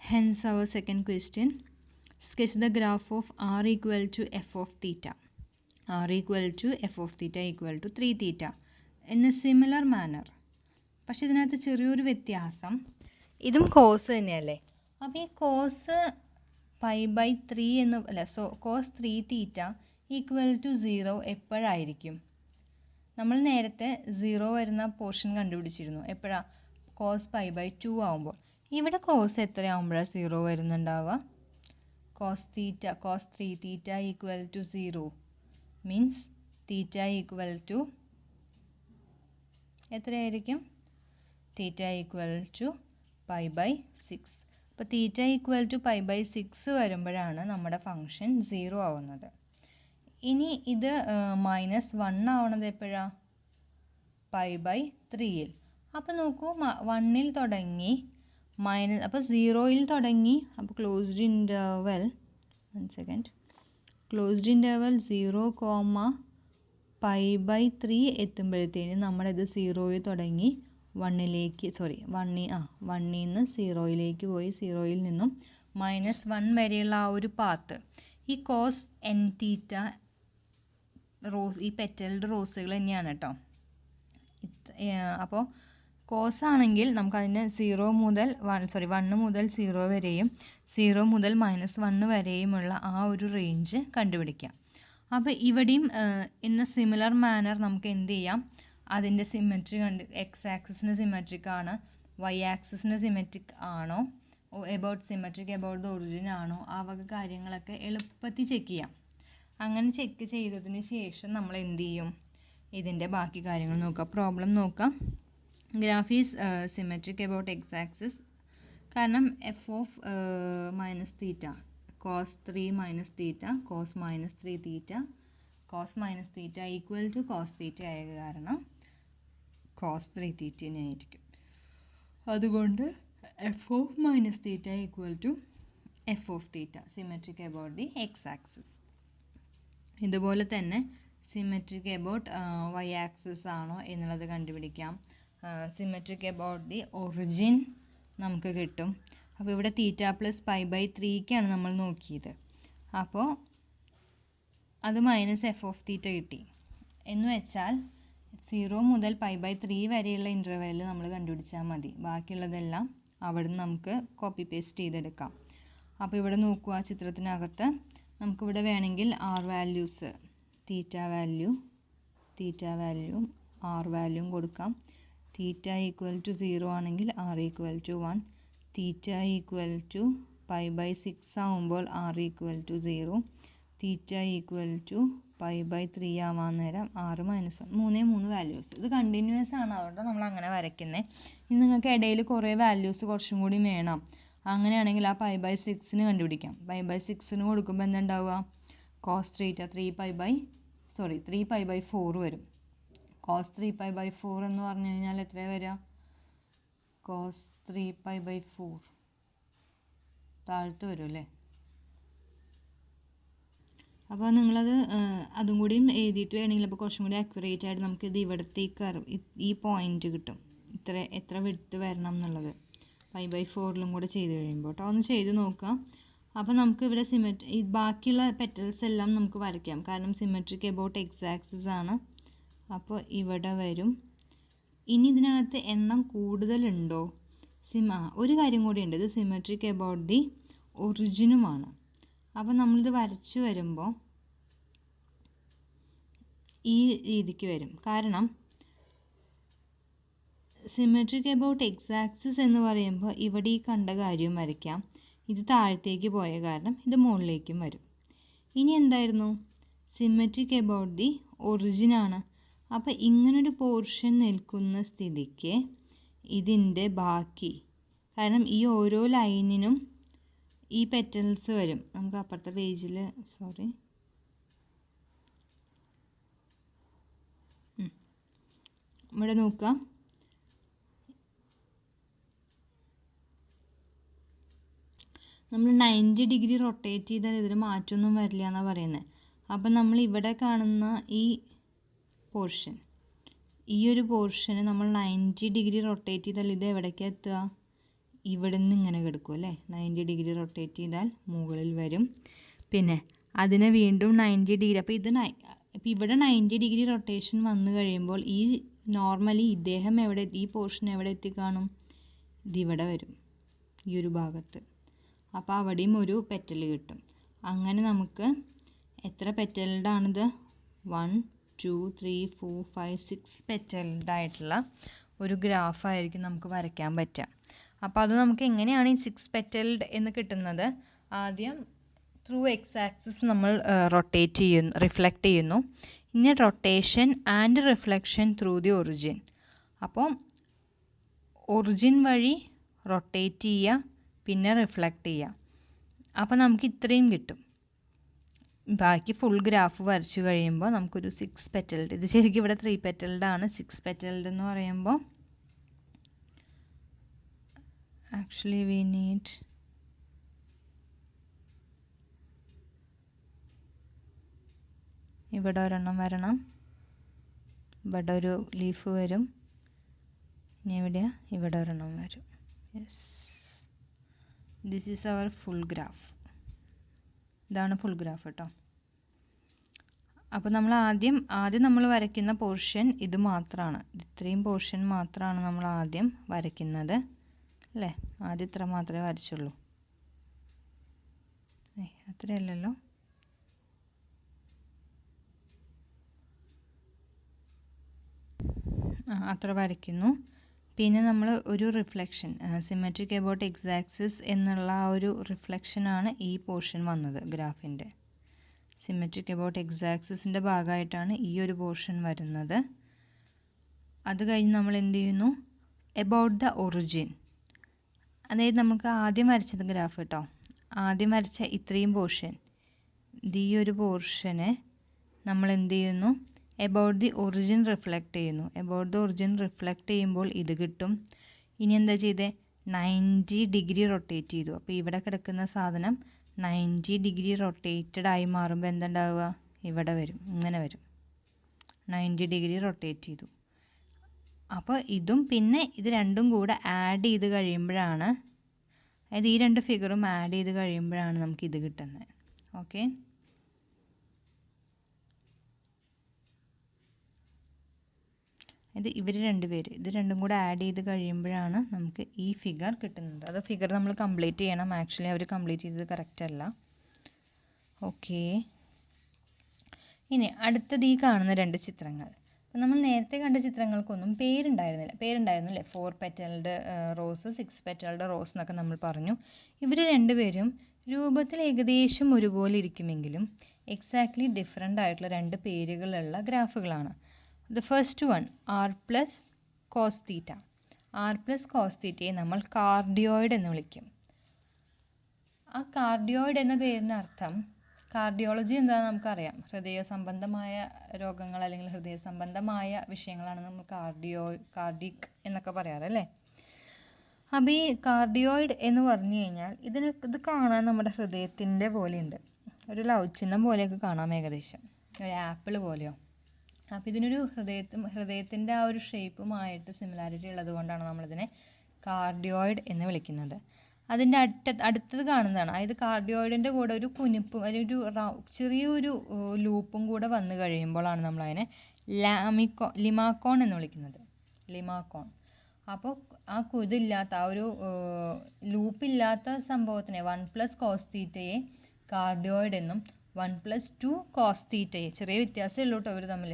Hence our second question, sketch the graph of r equal to f of theta. r equal to f of theta equal to 3 theta in a similar manner. പക്ഷേ ഇതിനകത്ത് ചെറിയൊരു വ്യത്യാസം, ഇതും കോസ് തന്നെയല്ലേ. അപ്പോൾ ഈ കോസ് പൈ ബൈ 3 എന്ന് അല്ല, കോസ് 3 തീറ്റ ഈക്വൽ ടു 0 എപ്പോഴായിരിക്കും? നമ്മൾ നേരത്തെ 0 വരുന്ന പോർഷൻ കണ്ടുപിടിച്ചിരുന്നു. എപ്പോഴാണ്? കോസ് പൈ ബൈ 2 ആകുമ്പോൾ. ഇവിടെ കോസ് എത്രയാകുമ്പോഴാണ് 0 വരുന്നുണ്ടാവുക? Cos 3 theta equal to 0 means theta equal to എത്രയായിരിക്കും? Theta equal to pi by 6. അപ്പോൾ theta equal to pi by 6 വരുമ്പോഴാണ് നമ്മുടെ ഫംഗ്ഷൻ 0 ആവുന്നത്. ഇനി ഇത് -1 ആവണത് എപ്പോഴാണ്? പൈ ബൈ 3യിൽ. അപ്പോൾ നോക്കൂ, 1ൽ തുടങ്ങി അപ്പോൾ 0യിൽ തുടങ്ങി, അപ്പോൾ ക്ലോസ്ഡ് ഇൻ്റർവെൽ 0, പൈ ബൈ 3 എത്തുമ്പോഴത്തേന് നമ്മളിത് 0യിൽ തുടങ്ങി 1ലേക്ക് 1ൽ നിന്ന് 0യിലേക്ക് പോയി 0യിൽ നിന്നും -1 വരെയുള്ള ആ ഒരു പാത്ത് ഈ കോസ് n തീറ്റ ഈ പെറ്റൽഡ് റോസുകൾ തന്നെയാണ് കേട്ടോ. അപ്പോൾ കോസ് ആണെങ്കിൽ നമുക്കതിന് 1 മുതൽ 0 വരെയും 0 മുതൽ -1 വരെയുമുള്ള ആ ഒരു റേഞ്ച് കണ്ടുപിടിക്കാം. അപ്പോൾ ഇവിടെയും ഇൻ എ സിമിലർ മാനർ നമുക്ക് എന്ത് ചെയ്യാം, അതിൻ്റെ സിമെട്രി എക്സ് ആക്സിസിന് സിമെട്രിക് ആണ്, വൈ ആക്സിസിന് സിമെട്രിക് ആണോ, about symmetric about the origin ആണോ, ആ വക കാര്യങ്ങളൊക്കെ എളുപ്പത്തിൽ ചെക്ക് ചെയ്യാം. അങ്ങനെ ചെക്ക് ചെയ്തതിന് ശേഷം നമ്മൾ എന്ത് ചെയ്യും, ഇതിൻ്റെ ബാക്കി കാര്യങ്ങൾ നോക്കാം, പ്രോബ്ലം നോക്കാം. Graph is symmetric about X axis, കാരണം F of minus theta cos 3 minus theta cos minus 3 theta cos minus theta equal to cos theta ആയ കാരണം കോസ് 3 തീറ്റ ആയിരിക്കും. അതുകൊണ്ട് F of minus theta equal to F of theta symmetric about the X axis. ഇതുപോലെ തന്നെ symmetric about Y axis ആണോ എന്നുള്ളത് കണ്ടുപിടിക്കാം. Symmetric about the origin നമുക്ക് കിട്ടും. അപ്പോൾ ഇവിടെ തീറ്റ പ്ലസ് പൈ ബൈ 3ക്കാണ് നമ്മൾ നോക്കിയത്. അപ്പോൾ അത് മൈനസ് എഫ് ഓഫ് തീറ്റ കിട്ടി എന്ന് വെച്ചാൽ 0 മുതൽ പൈ ബൈ 3 വരെയുള്ള ഇൻ്റർവെല്ലിൽ നമ്മൾ കണ്ടുപിടിച്ചാൽ മതി. ബാക്കിയുള്ളതെല്ലാം അവിടെ നിന്ന് നമുക്ക് കോപ്പി പേസ്റ്റ് ചെയ്തെടുക്കാം. അപ്പോൾ ഇവിടെ നോക്കുക, ചിത്രത്തിനകത്ത് നമുക്കിവിടെ വേണമെങ്കിൽ R values theta value R വാല്യൂം കൊടുക്കാം. തീറ്റ ഈക്വൽ ടു 0 ആണെങ്കിൽ R equal to 1, theta equal to pi by 6 ആവുമ്പോൾ R equal to 0, theta equal to pi by 3 ആവാൻ നേരം 6 മൈനസ് 1, 3 വാല്യൂസ്. ഇത് കണ്ടിന്യൂസ് ആണ്, അതുകൊണ്ട് നമ്മൾ അങ്ങനെ വരയ്ക്കുന്നത്. ഇനി നിങ്ങൾക്ക് ഇടയിൽ കുറേ വാല്യൂസ് കുറച്ചും കൂടി വേണം, അങ്ങനെയാണെങ്കിൽ ആ പൈ ബൈ 6ന് കണ്ടുപിടിക്കാം. പൈ ബൈ 6ന് കൊടുക്കുമ്പോൾ എന്താ ഉണ്ടാവുക, കോസ് തീറ്റ 3 പൈ ബൈ 4 വരും. കോസ് 3 പൈ ബൈ 4 എന്ന് പറഞ്ഞു കഴിഞ്ഞാൽ എത്രയാണ് വരിക, കോസ് 3 പൈ ബൈ 4 താഴത്ത് വരും അല്ലേ. അപ്പോൾ നിങ്ങളത് അതും കൂടിയും എഴുതിയിട്ട് വേണമെങ്കിൽ അപ്പോൾ കുറച്ചും കൂടി അക്യുറേറ്റ് ആയിട്ട് നമുക്കിത് ഇവിടത്തേക്ക് ഈ പോയിന്റ് കിട്ടും, എത്ര വിട്ട് വരണം എന്നുള്ളത് പൈ ബൈ 4ലും കൂടെ ചെയ്ത് കഴിയുമ്പോൾ കേട്ടോ. ഒന്ന് ചെയ്ത് നോക്കാം. അപ്പോൾ നമുക്ക് ഇവിടെ ബാക്കിയുള്ള പെറ്റൽസ് എല്ലാം നമുക്ക് വരയ്ക്കാം, കാരണം സിമെട്രിക് എബൌട്ട് എക്സ് ആക്സിസ് ആണ്. അപ്പോൾ ഇവിടെ വരും. ഇനി ഇതിനകത്ത് എണ്ണം കൂടുതലുണ്ടോ, ഒരു കാര്യം കൂടി ഉണ്ട്, ഇത് സിമെട്രിക് എബൌട്ട് ദി ഒറിജിനുമാണ്. അപ്പോൾ നമ്മളിത് വരച്ചു വരുമ്പോൾ ഈ രീതിക്ക് വരും, കാരണം സിമെട്രിക് എബൌട്ട് എക്സ് ആക്സിസ് എന്ന് പറയുമ്പോൾ ഇവിടെ ഈ കണ്ട കാര്യം വരയ്ക്കാം. ഇത് താഴത്തേക്ക് പോയ കാരണം ഇത് മുകളിലേക്കും വരും. ഇനി എന്തായിരുന്നു, സിമെട്രിക് എബൌട്ട് ദി ഒറിജിനാണ്. അപ്പോൾ ഇങ്ങനൊരു പോർഷൻ നിൽക്കുന്ന സ്ഥിതിക്ക് ഇതിൻ്റെ ബാക്കി, കാരണം ഈ ഓരോ ലൈനിനും ഈ പെറ്റൽസ് വരും. നമുക്ക് അപ്പുറത്തെ പേജിൽ ഇവിടെ നോക്കാം. നമ്മൾ 90 ഡിഗ്രി റൊട്ടേറ്റ് ചെയ്താൽ ഇതിന് മാറ്റമൊന്നും വരില്ല എന്നാണ് പറയുന്നത്. അപ്പം നമ്മൾ ഇവിടെ കാണുന്ന ഈ ഒരു പോർഷന് നമ്മൾ 90 ഡിഗ്രി റൊട്ടേറ്റ് ചെയ്താൽ ഇത് എവിടേക്കാണ് എത്തുക, ഇവിടെ നിന്ന് ഇങ്ങനെ കിടക്കും അല്ലേ. 90 ഡിഗ്രി റൊട്ടേറ്റ് ചെയ്താൽ മുകളിൽ വരും. പിന്നെ അതിനെ വീണ്ടും 90 ഡിഗ്രി, അപ്പോൾ ഇവിടെ 90 ഡിഗ്രി റൊട്ടേഷൻ വന്നു കഴിയുമ്പോൾ ഈ നോർമലി ഈ പോർഷൻ എവിടെ എത്തിക്കാണും, ഇതിവിടെ വരും, ഈ ഒരു ഭാഗത്ത്. അപ്പോൾ അവിടെയും ഒരു പെറ്റൽ കിട്ടും. അങ്ങനെ നമുക്ക് എത്ര പെറ്റൽഡ് ആണിത്, 1 2 3 4 5 6 പെറ്റൽഡ് ആയിട്ടുള്ള ഒരു ഗ്രാഫായിരിക്കും നമുക്ക് വരയ്ക്കാൻ പറ്റുക. അപ്പോൾ അത് നമുക്ക് എങ്ങനെയാണ് ഈ 6 പെറ്റൽഡ് എന്ന് കിട്ടുന്നത്, ആദ്യം ത്രൂ എക്സ് ആക്സിസ് നമ്മൾ റിഫ്ലക്റ്റ് ചെയ്യുന്നു. ഇനി rotation and reflection through the origin. അപ്പോൾ ഒറിജിൻ വഴി റൊട്ടേറ്റ് ചെയ്യുക, പിന്നെ റിഫ്ലക്റ്റ് ചെയ്യുക. അപ്പോൾ നമുക്ക് ഇത്രയും കിട്ടും. ബാക്കി ഫുൾ ഗ്രാഫ് വരച്ചു കഴിയുമ്പോൾ നമുക്കൊരു 6 പെറ്റൽഡ്, ഇത് ശരിക്കും ഇവിടെ 3 പെറ്റൽഡ് ആണ്. 6 പെറ്റൽഡ് എന്ന് പറയുമ്പോൾ ആക്ച്വലി വി നീഡ് ഇവിടെ ഒരെണ്ണം വരണം, ഇവിടെ ഒരു ലീഫ് വരും, ഇനി എവിടെയാണ്, ഇവിടെ ഒരെണ്ണം വരും. Yes, this is our full graph. ഇതാണ് ഫുൾ ഗ്രാഫ് കേട്ടോ. അപ്പോൾ നമ്മൾ ആദ്യം നമ്മൾ വരയ്ക്കുന്ന പോർഷൻ ഇത് മാത്രമാണ്, ഇത്രയും പോർഷൻ മാത്രമാണ് നമ്മൾ ആദ്യം വരയ്ക്കുന്നത് അല്ലേ. ആദ്യം ഇത്ര മാത്രമേ വരച്ചുള്ളൂ, അത്രയല്ലല്ലോ. അത്ര വരയ്ക്കുന്നു. പിന്നെ നമ്മൾ ഒരു reflection symmetric about X axis എന്നുള്ള ആ ഒരു റിഫ്ലക്ഷനാണ് ഈ പോർഷൻ വന്നത് ഗ്രാഫിൻ്റെ. സിമെട്രിക് എബൌട്ട് എക്സ് ആക്സിസിൻ്റെ ഭാഗമായിട്ടാണ് ഈ ഒരു പോർഷൻ വരുന്നത്. അത് കഴിഞ്ഞ് നമ്മൾ എന്ത് ചെയ്യുന്നു, എബൌട്ട് ദ ഒറിജിൻ, അതായത് നമുക്ക് ആദ്യം വരച്ചത് ഗ്രാഫ് കേട്ടോ, ആദ്യം വരച്ച ഇത്രയും പോർഷൻ, ഈ ഒരു പോർഷനെ നമ്മൾ എന്ത് ചെയ്യുന്നു, എബൌട്ട് ദി ഒറിജിൻ റിഫ്ലക്റ്റ് ചെയ്യുന്നു. എബൌട്ട് ദി ഒറിജിൻ റിഫ്ലക്റ്റ് ചെയ്യുമ്പോൾ ഇത് കിട്ടും. ഇനി എന്താ ചെയ്തേ, 90 ഡിഗ്രി റൊട്ടേറ്റ് ചെയ്തു. അപ്പോൾ ഇവിടെ കിടക്കുന്ന സാധനം 90 ഡിഗ്രി റൊട്ടേറ്റഡ് ആയി മാറുമ്പോൾ എന്തുണ്ടാവുക, ഇവിടെ വരും, ഇങ്ങനെ വരും. 90 ഡിഗ്രി റൊട്ടേറ്റ് ചെയ്തു. അപ്പോൾ ഇതും പിന്നെ ഇത് രണ്ടും കൂടെ ആഡ് ചെയ്ത് കഴിയുമ്പോഴാണ്, അതായത് ഈ രണ്ട് ഫിഗറും ആഡ് ചെയ്ത് കഴിയുമ്പോഴാണ് നമുക്ക് ഇത് കിട്ടുന്നത്. ഓക്കെ, ഇത് ഇവർ രണ്ടുപേര് ഇത് രണ്ടും കൂടെ ആഡ് ചെയ്ത് കഴിയുമ്പോഴാണ് നമുക്ക് ഈ ഫിഗർ കിട്ടുന്നത്. അത് ഫിഗർ നമ്മൾ കംപ്ലീറ്റ് ചെയ്യണം. ആക്ച്വലി അവർ കംപ്ലീറ്റ് ചെയ്തത് കറക്റ്റ് അല്ല. ഓക്കെ, ഇനി അടുത്തത് ഈ കാണുന്ന രണ്ട് ചിത്രങ്ങൾ. അപ്പം നമ്മൾ നേരത്തെ കണ്ട ചിത്രങ്ങൾക്കൊന്നും പേരുണ്ടായിരുന്നു അല്ലേ, 4 പെറ്റൽഡ് റോസ്, 6 പെറ്റൽഡ് റോസ് എന്നൊക്കെ നമ്മൾ പറഞ്ഞു. ഇവർ രണ്ടുപേരും രൂപത്തിൽ ഏകദേശം ഒരുപോലെ ഇരിക്കുമെങ്കിലും എക്സാക്ട്ലി ഡിഫറെൻ്റ് ആയിട്ടുള്ള രണ്ട് പേരുകളുള്ള ഗ്രാഫുകളാണ്. The first one R plus cos theta. R plus cos തീറ്റയെ നമ്മൾ കാർഡിയോയിഡ് എന്ന് വിളിക്കും. ആ കാർഡിയോയിഡ് എന്ന പേരിനർത്ഥം, കാർഡിയോളജി എന്താണെന്ന് നമുക്കറിയാം, ഹൃദയ സംബന്ധമായ രോഗങ്ങൾ അല്ലെങ്കിൽ ഹൃദയ സംബന്ധമായ വിഷയങ്ങളാണ് നമ്മൾ കാർഡിക് എന്നൊക്കെ പറയാറല്ലേ. അപ്പോൾ ഈ കാർഡിയോയിഡ് എന്ന് പറഞ്ഞു കഴിഞ്ഞാൽ ഇത് കാണാൻ നമ്മുടെ ഹൃദയത്തിൻ്റെ പോലെയുണ്ട്, ഒരു ലവ് ചിഹ്നം പോലെയൊക്കെ കാണാം, ഏകദേശം ഒരു ആപ്പിൾ പോലെയോ. അപ്പോൾ ഇതിനൊരു ഹൃദയത്തിൻ്റെ ആ ഒരു ഷേപ്പുമായിട്ട് സിമിലാരിറ്റി ഉള്ളത് കൊണ്ടാണ് നമ്മളിതിനെ കാർഡിയോയിഡ് എന്ന് വിളിക്കുന്നത്. അതിൻ്റെ അടുത്തത് കാണുന്നതാണ്, അതായത് കാർഡിയോയിഡിൻ്റെ കൂടെ ഒരു കുനിപ്പും ഒരു ചെറിയൊരു ലൂപ്പും കൂടെ വന്നു കഴിയുമ്പോഴാണ് നമ്മളതിനെ ലിമാക്കോൺ എന്ന് വിളിക്കുന്നത്. ലിമാക്കോൺ. അപ്പോൾ ആ ഇതില്ലാത്ത ആ ഒരു ലൂപ്പില്ലാത്ത സംഭവത്തിനെ 1+ കോസ് തീറ്റയെ കാർഡിയോയിഡ് എന്നും 1+2 കോസ് തീറ്റയെ, ചെറിയ വ്യത്യാസമേ ഉള്ളൂ കേട്ടോ ഇവർ തമ്മിൽ,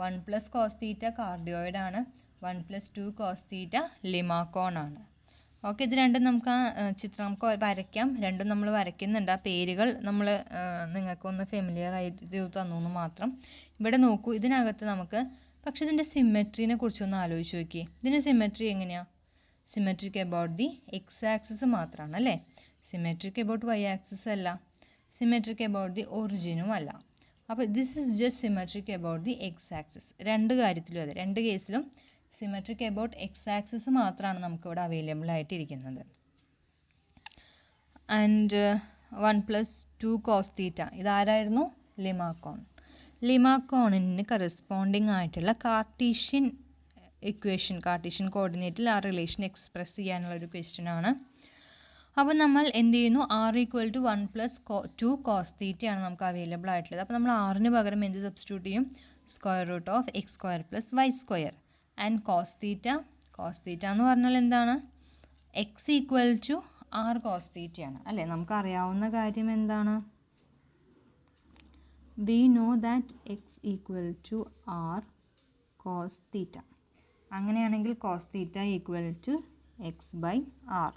1+ കോസ് തീറ്റ കാർഡിയോയിഡ് ആണ്, 1+2 കോസ് തീറ്റ ലിമാക്കോൺ ആണ്. ഓക്കെ, ഇത് രണ്ടും നമുക്ക് ആ ചിത്രം നമുക്ക് വരയ്ക്കാം. രണ്ടും നമ്മൾ വരയ്ക്കുന്നുണ്ട്. ആ പേരുകൾ നമ്മൾ നിങ്ങൾക്കൊന്ന് ഫെമിലിയർ ആയിട്ട് തന്നു എന്ന് മാത്രം. ഇവിടെ നോക്കൂ, ഇതിനകത്ത് നമുക്ക് പക്ഷേ ഇതിൻ്റെ സിമെട്രീനെ കുറിച്ചൊന്ന് ആലോചിച്ച് നോക്കി. ഇതിൻ്റെ സിമെട്രി എങ്ങനെയാണ്? Symmetric about the X axis മാത്രമാണ് അല്ലേ, സിമെട്രിക് എബൌട്ട് വൈ ആക്സിസ് അല്ല, സിമെട്രിക് എബൌട്ട് ദി ഒറിജിനും അല്ല. അപ്പോൾ this is just symmetric about the X axis. രണ്ട് കാര്യത്തിലും അതെ, രണ്ട് കേസിലും സിമെട്രിക് എബൌട്ട് എക്സ് ആക്സിസ് മാത്രമാണ് നമുക്കിവിടെ അവൈലബിൾ ആയിട്ടിരിക്കുന്നത്. ആൻഡ് 1+2 കോസ് തീറ്റ ഇതാരായിരുന്നു? ലിമാക്കോൺ. ലിമാക്കോണിന് കറസ്പോണ്ടിങ് ആയിട്ടുള്ള കാർട്ടീഷ്യൻ ഇക്വേഷൻ, കാർട്ടീഷ്യൻ കോർഡിനേറ്റിൽ ആ റിലേഷൻ എക്സ്പ്രസ് ചെയ്യാനുള്ളൊരു ക്വസ്റ്റ്യനാണ്. അപ്പോൾ നമ്മൾ എന്ത് ചെയ്യുന്നു, r = 1+2 കോസ് തീറ്റയാണ് നമുക്ക് അവൈലബിൾ ആയിട്ടുള്ളത്. അപ്പോൾ നമ്മൾ ആറിന് പകരം എന്ത് സബ്സ്റ്റിറ്റ്യൂട്ട് ചെയ്യും? √(x²+y²) ആൻഡ് കോസ് തീറ്റ എന്ന് പറഞ്ഞാൽ എന്താണ്? x = r കോസ് തീറ്റയാണ് അല്ലേ. നമുക്കറിയാവുന്ന കാര്യം എന്താണ്? we know that x = r cos തീറ്റ. അങ്ങനെയാണെങ്കിൽ കോസ് തീറ്റ = x/r.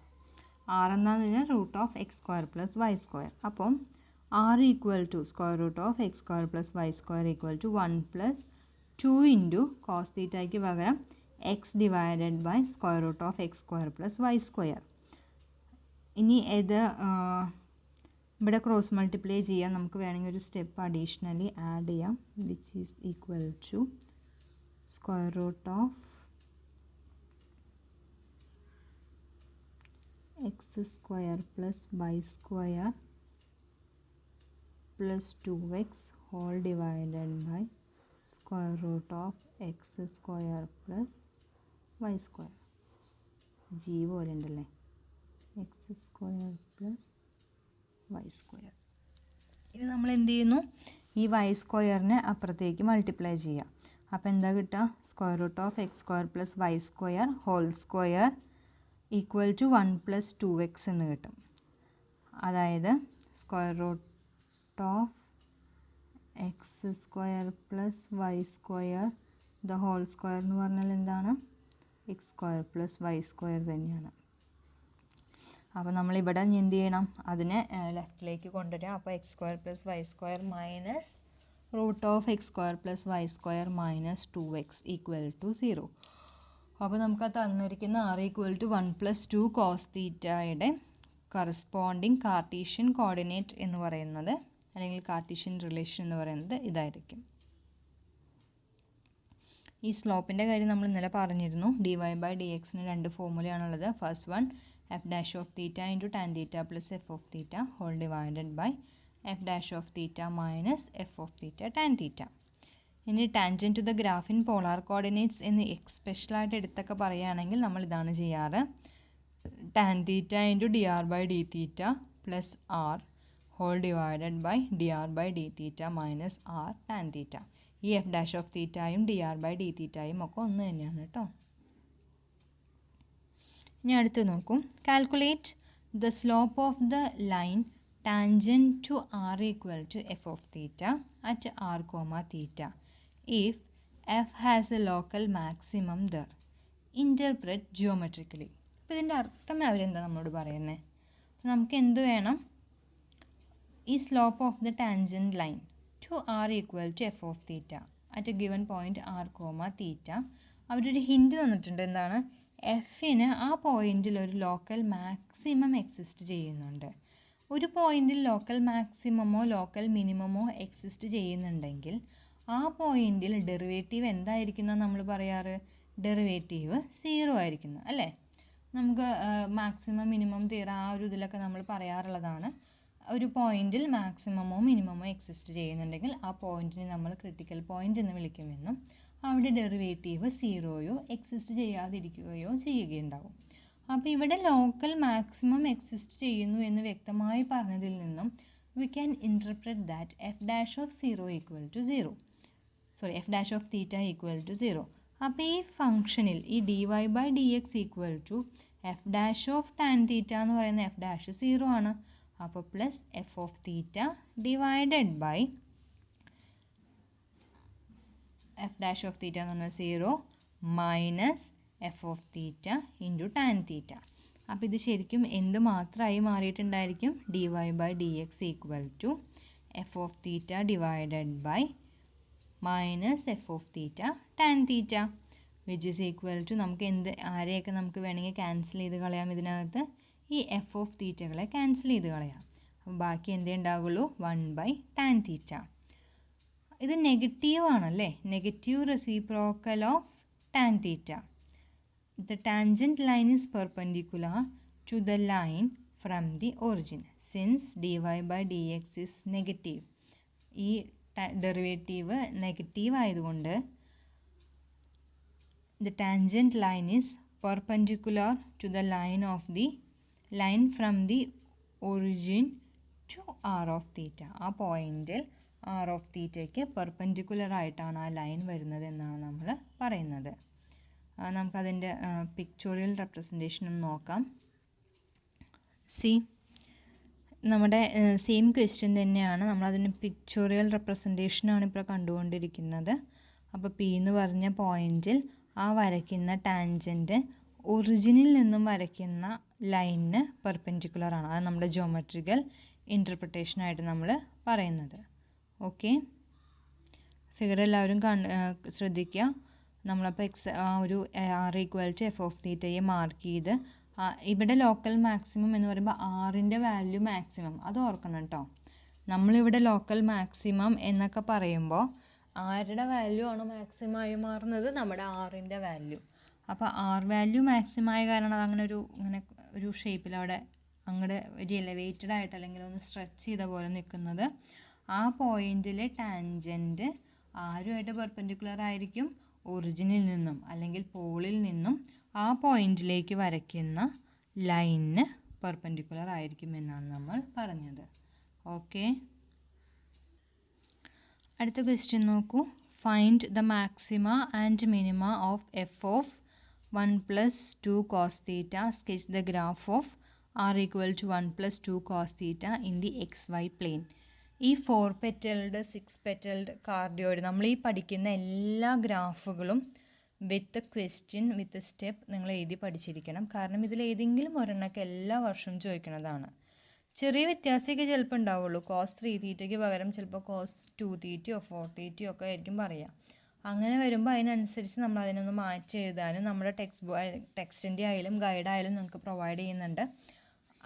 r എന്താണെന്ന് പറഞ്ഞാൽ √(x²+y²). അപ്പം r = √(x²+y² = 1+2 കോസ് തീറ്റയ്ക്ക് പകരം x / √(x²+y²). ഇനി ഇത് ഇവിടെ ക്രോസ് മൾട്ടിപ്ലൈ ചെയ്യാം. നമുക്ക് വേണമെങ്കിൽ ഒരു സ്റ്റെപ്പ് അഡീഷണലി ആഡ് ചെയ്യാം, which is equal to √(x² + y² + 2x whole divided by √(x² + y²). g പോലെ ഉണ്ടല്ലേ, x² + y². ഇത് നമ്മൾ എന്ത് ചെയ്യുന്നു, ഈ y² അപ്പുറത്തേക്ക് മൾട്ടിപ്ലൈ ചെയ്യാം. അപ്പോൾ എന്താ കിട്ടുക? √(x² + y² whole square = 1+2x എന്ന് കിട്ടും. അതായത് √(x² + y² the whole square എന്ന് പറഞ്ഞാൽ എന്താണ്? x² square plus y square തന്നെയാണ്. അപ്പോൾ നമ്മളിവിടെ എന്ത് ചെയ്യണം, അതിനെ ലെഫ്റ്റിലേക്ക് കൊണ്ടുവരിക. അപ്പോൾ x square plus y square minus root of x square plus y square minus 2x equal to 0. അപ്പോൾ നമുക്ക് തന്നിരിക്കുന്ന r ഈക്വൽ ടു 1+2 കോസ് തീറ്റയുടെ കറസ്പോണ്ടിങ് കാർട്ടീഷ്യൻ കോർഡിനേറ്റ് എന്ന് പറയുന്നത്, അല്ലെങ്കിൽ കാർട്ടീഷ്യൻ റിലേഷൻ എന്ന് പറയുന്നത് ഇതായിരിക്കും. ഈ സ്ലോപ്പിൻ്റെ കാര്യം നമ്മൾ ഇന്നലെ പറഞ്ഞിരുന്നു. dy/dxന് രണ്ട് ഫോർമുലയാണുള്ളത്. First one f dash of theta into tan theta plus f of theta whole divided by f dash of theta minus f of theta tan theta. ഇനി tangent to the graph in polar coordinates എന്ന് സ്പെഷ്യലായിട്ട് എടുത്തൊക്കെ പറയുകയാണെങ്കിൽ നമ്മൾ ഇതാണ് ചെയ്യാറ്. tan theta into dr by d theta plus r whole divided by dr by d theta minus r tan theta. ഈ f dash of thetaയും dr by d thetaയും ഒക്കെ ഒന്ന് തന്നെയാണ് കേട്ടോ. ഇനി അടുത്ത് നോക്കൂ. Calculate the slope of the line tangent to r equal to f of theta at r, theta if f has a local maximum there. Interpret geometrically. അപ്പോൾ ഇതിൻ്റെ അർത്ഥം അവരെന്താ നമ്മളോട് പറയുന്നത്? നമുക്ക് എന്ത് വേണം? ഈ slope of the tangent line to r equal to f of theta at a given point r, theta. അവരൊരു ഹിൻറ്റ് തന്നിട്ടുണ്ട്. എന്താണ്? എഫിന് ആ പോയിന്റിൽ ഒരു ലോക്കൽ മാക്സിമം എക്സിസ്റ്റ് ചെയ്യുന്നുണ്ട്. ഒരു പോയിന്റിൽ ലോക്കൽ മാക്സിമമോ ലോക്കൽ മിനിമമോ എക്സിസ്റ്റ് ചെയ്യുന്നുണ്ടെങ്കിൽ ആ പോയിന്റിൽ ഡെറിവേറ്റീവ് എന്തായിരിക്കും നമ്മൾ പറയാറ്? ഡെറിവേറ്റീവ് 0 ആയിരിക്കുന്നു അല്ലേ? നമുക്ക് മാക്സിമം മിനിമം തീറ ആ ഒരു ഇതിലൊക്കെ നമ്മൾ പറയാറുള്ളതാണ്. ഒരു പോയിന്റിൽ മാക്സിമമോ മിനിമമോ എക്സിസ്റ്റ് ചെയ്യുന്നുണ്ടെങ്കിൽ ആ പോയിന്റിനെ നമ്മൾ ക്രിട്ടിക്കൽ പോയിന്റ് എന്ന് വിളിക്കുമെന്നും അവിടെ ഡെറിവേറ്റീവ് 0യോ എക്സിസ്റ്റ് ചെയ്യാതിരിക്കുകയോ ചെയ്യുകയുണ്ടാവും. അപ്പോൾ ഇവിടെ ലോക്കൽ മാക്സിമം എക്സിസ്റ്റ് ചെയ്യുന്നു എന്ന് വ്യക്തമായി പറഞ്ഞതിൽ നിന്നും we can interpret that f dash of 0 equal to 0. f dash of theta equal to 0. അപ്പോൾ ഈ ഫംഗ്ഷനിൽ ഈ dy/dx equal to f dash of tan theta എന്ന് പറയുന്ന f dash 0 ആണ്. അപ്പോൾ plus f of theta divided by f dash of theta എന്ന് പറഞ്ഞാൽ 0 minus f of theta into tan theta. അപ്പോൾ ഇത് ശരിക്കും എന്ത് മാത്രമായി മാറിയിട്ടുണ്ടായിരിക്കും? dy/dx equal to f of theta divided by minus f of theta tan theta which is equal to നമുക്ക് ആരെയൊക്കെ നമുക്ക് വേണമെങ്കിൽ ക്യാൻസൽ ചെയ്ത് കളയാം. ഇതിനകത്ത് ഈ f of thetaകളെ ക്യാൻസൽ ചെയ്ത് കളയാം. അപ്പോൾ ബാക്കി എന്തേ ഉണ്ടാവുള്ളൂ? 1/tan theta. ഇത് നെഗറ്റീവ് ആണല്ലേ? Negative reciprocal of tan theta. The tangent line is perpendicular to the line from the origin. Since dy/dx is negative, ഈ ഡെറിവേറ്റീവ് നെഗറ്റീവ് ആയതുകൊണ്ട് the tangent line is perpendicular to the line from the origin to r of theta. ആ പോയിന്റിൽ r of thetaയ്ക്ക് perpendicular ആയിട്ടാണ് ആ line വരുന്നത് എന്നാണ് നമ്മൾ പറയുന്നത്. നമുക്കതിൻ്റെ പിക്ചോറിയൽ റെപ്രസെൻറ്റേഷൻ ഒന്ന് നോക്കാം. സി, നമ്മുടെ സെയിം ക്വസ്റ്റ്യൻ തന്നെയാണ്. നമ്മളതിന് പിക്ചോറിയൽ റെപ്രസെൻറ്റേഷനാണ് ഇപ്പോൾ കണ്ടുകൊണ്ടിരിക്കുന്നത്. അപ്പോൾ പി എന്ന് പറഞ്ഞ പോയിന്റിൽ ആ വരയ്ക്കുന്ന ടാൻജൻറ്റ് ഒറിജിനിൽ നിന്നും വരയ്ക്കുന്ന ലൈനിന് പെർപെൻഡിക്കുലറാണ്. അത് നമ്മുടെ ജിയോമെട്രിക്കൽ ഇൻ്റർപ്രിട്ടേഷനായിട്ട് നമ്മൾ പറയുന്നത്. ഓക്കെ, ഫിഗർ എല്ലാവരും ശ്രദ്ധിക്കുക. നമ്മളപ്പോൾ ആ ഒരു r equal to f of thetaയെ മാർക്ക് ചെയ്ത് ഇവിടെ ലോക്കൽ മാക്സിമം എന്ന് പറയുമ്പോൾ ആറിൻ്റെ വാല്യൂ മാക്സിമം, അത് ഓർക്കണം കേട്ടോ. നമ്മളിവിടെ ലോക്കൽ മാക്സിമം എന്നൊക്കെ പറയുമ്പോൾ ആരുടെ വാല്യൂ ആണ് മാക്സിമമായി മാറുന്നത്? നമ്മുടെ ആറിൻ്റെ വാല്യൂ. അപ്പോൾ ആർ വാല്യൂ മാക്സിമമായ കാരണം അങ്ങനെ ഒരു ഷേപ്പിൽ അവിടെ അങ്ങോട്ട് ഒരു എലവേറ്റഡ് ആയിട്ട് അല്ലെങ്കിൽ ഒന്ന് സ്ട്രെച്ച് ചെയ്ത പോലെ നിൽക്കുന്നത്. ആ പോയിന്റിലെ ടാൻജൻറ്റ് ആരുമായിട്ട് പെർപെൻഡിക്കുലർ ആയിരിക്കും? ഒറിജിനിൽ നിന്നും അല്ലെങ്കിൽ പോളിൽ നിന്നും ആ പോയിന്റിലേക്ക് വരയ്ക്കുന്ന ലൈനിന് പെർപെൻഡിക്കുലർ ആയിരിക്കും എന്നാണ് നമ്മൾ പറഞ്ഞത്. ഓക്കെ, അടുത്ത ക്വസ്റ്റ്യൻ നോക്കൂ. Find the maxima and minima of F of 1+2 cos theta. Sketch the graph of r equal to 1+2 cos theta in the xy plane. ഈ 4 പെറ്റൽഡ് 6 പെറ്റൽഡ് കാർഡിയോയിഡ് നമ്മൾ ഈ പഠിക്കുന്ന എല്ലാ ഗ്രാഫുകളും വിത്ത് ക്വസ്റ്റ്യൻ വിത്ത് സ്റ്റെപ്പ് നിങ്ങൾ എഴുതി പഠിച്ചിരിക്കണം. കാരണം ഇതിൽ ഏതെങ്കിലും ഒരെണ്ണമൊക്കെ എല്ലാ വർഷവും ചോദിക്കുന്നതാണ്. ചെറിയ വ്യത്യാസമൊക്കെ ചിലപ്പോൾ ഉണ്ടാവുള്ളൂ. cos 3 തീറ്റയ്ക്ക് പകരം ചിലപ്പോൾ cos 2 തീറ്റയോ 4 തീറ്റയോ ഒക്കെ ആയിരിക്കും പറയുക. അങ്ങനെ വരുമ്പോൾ അതിനനുസരിച്ച് നമ്മൾ അതിനൊന്ന് മാറ്റി എഴുതാനും നമ്മുടെ ടെക്സ്റ്റിൻ്റെ ആയാലും ഗൈഡായാലും നിങ്ങൾക്ക് പ്രൊവൈഡ് ചെയ്യുന്നുണ്ട്.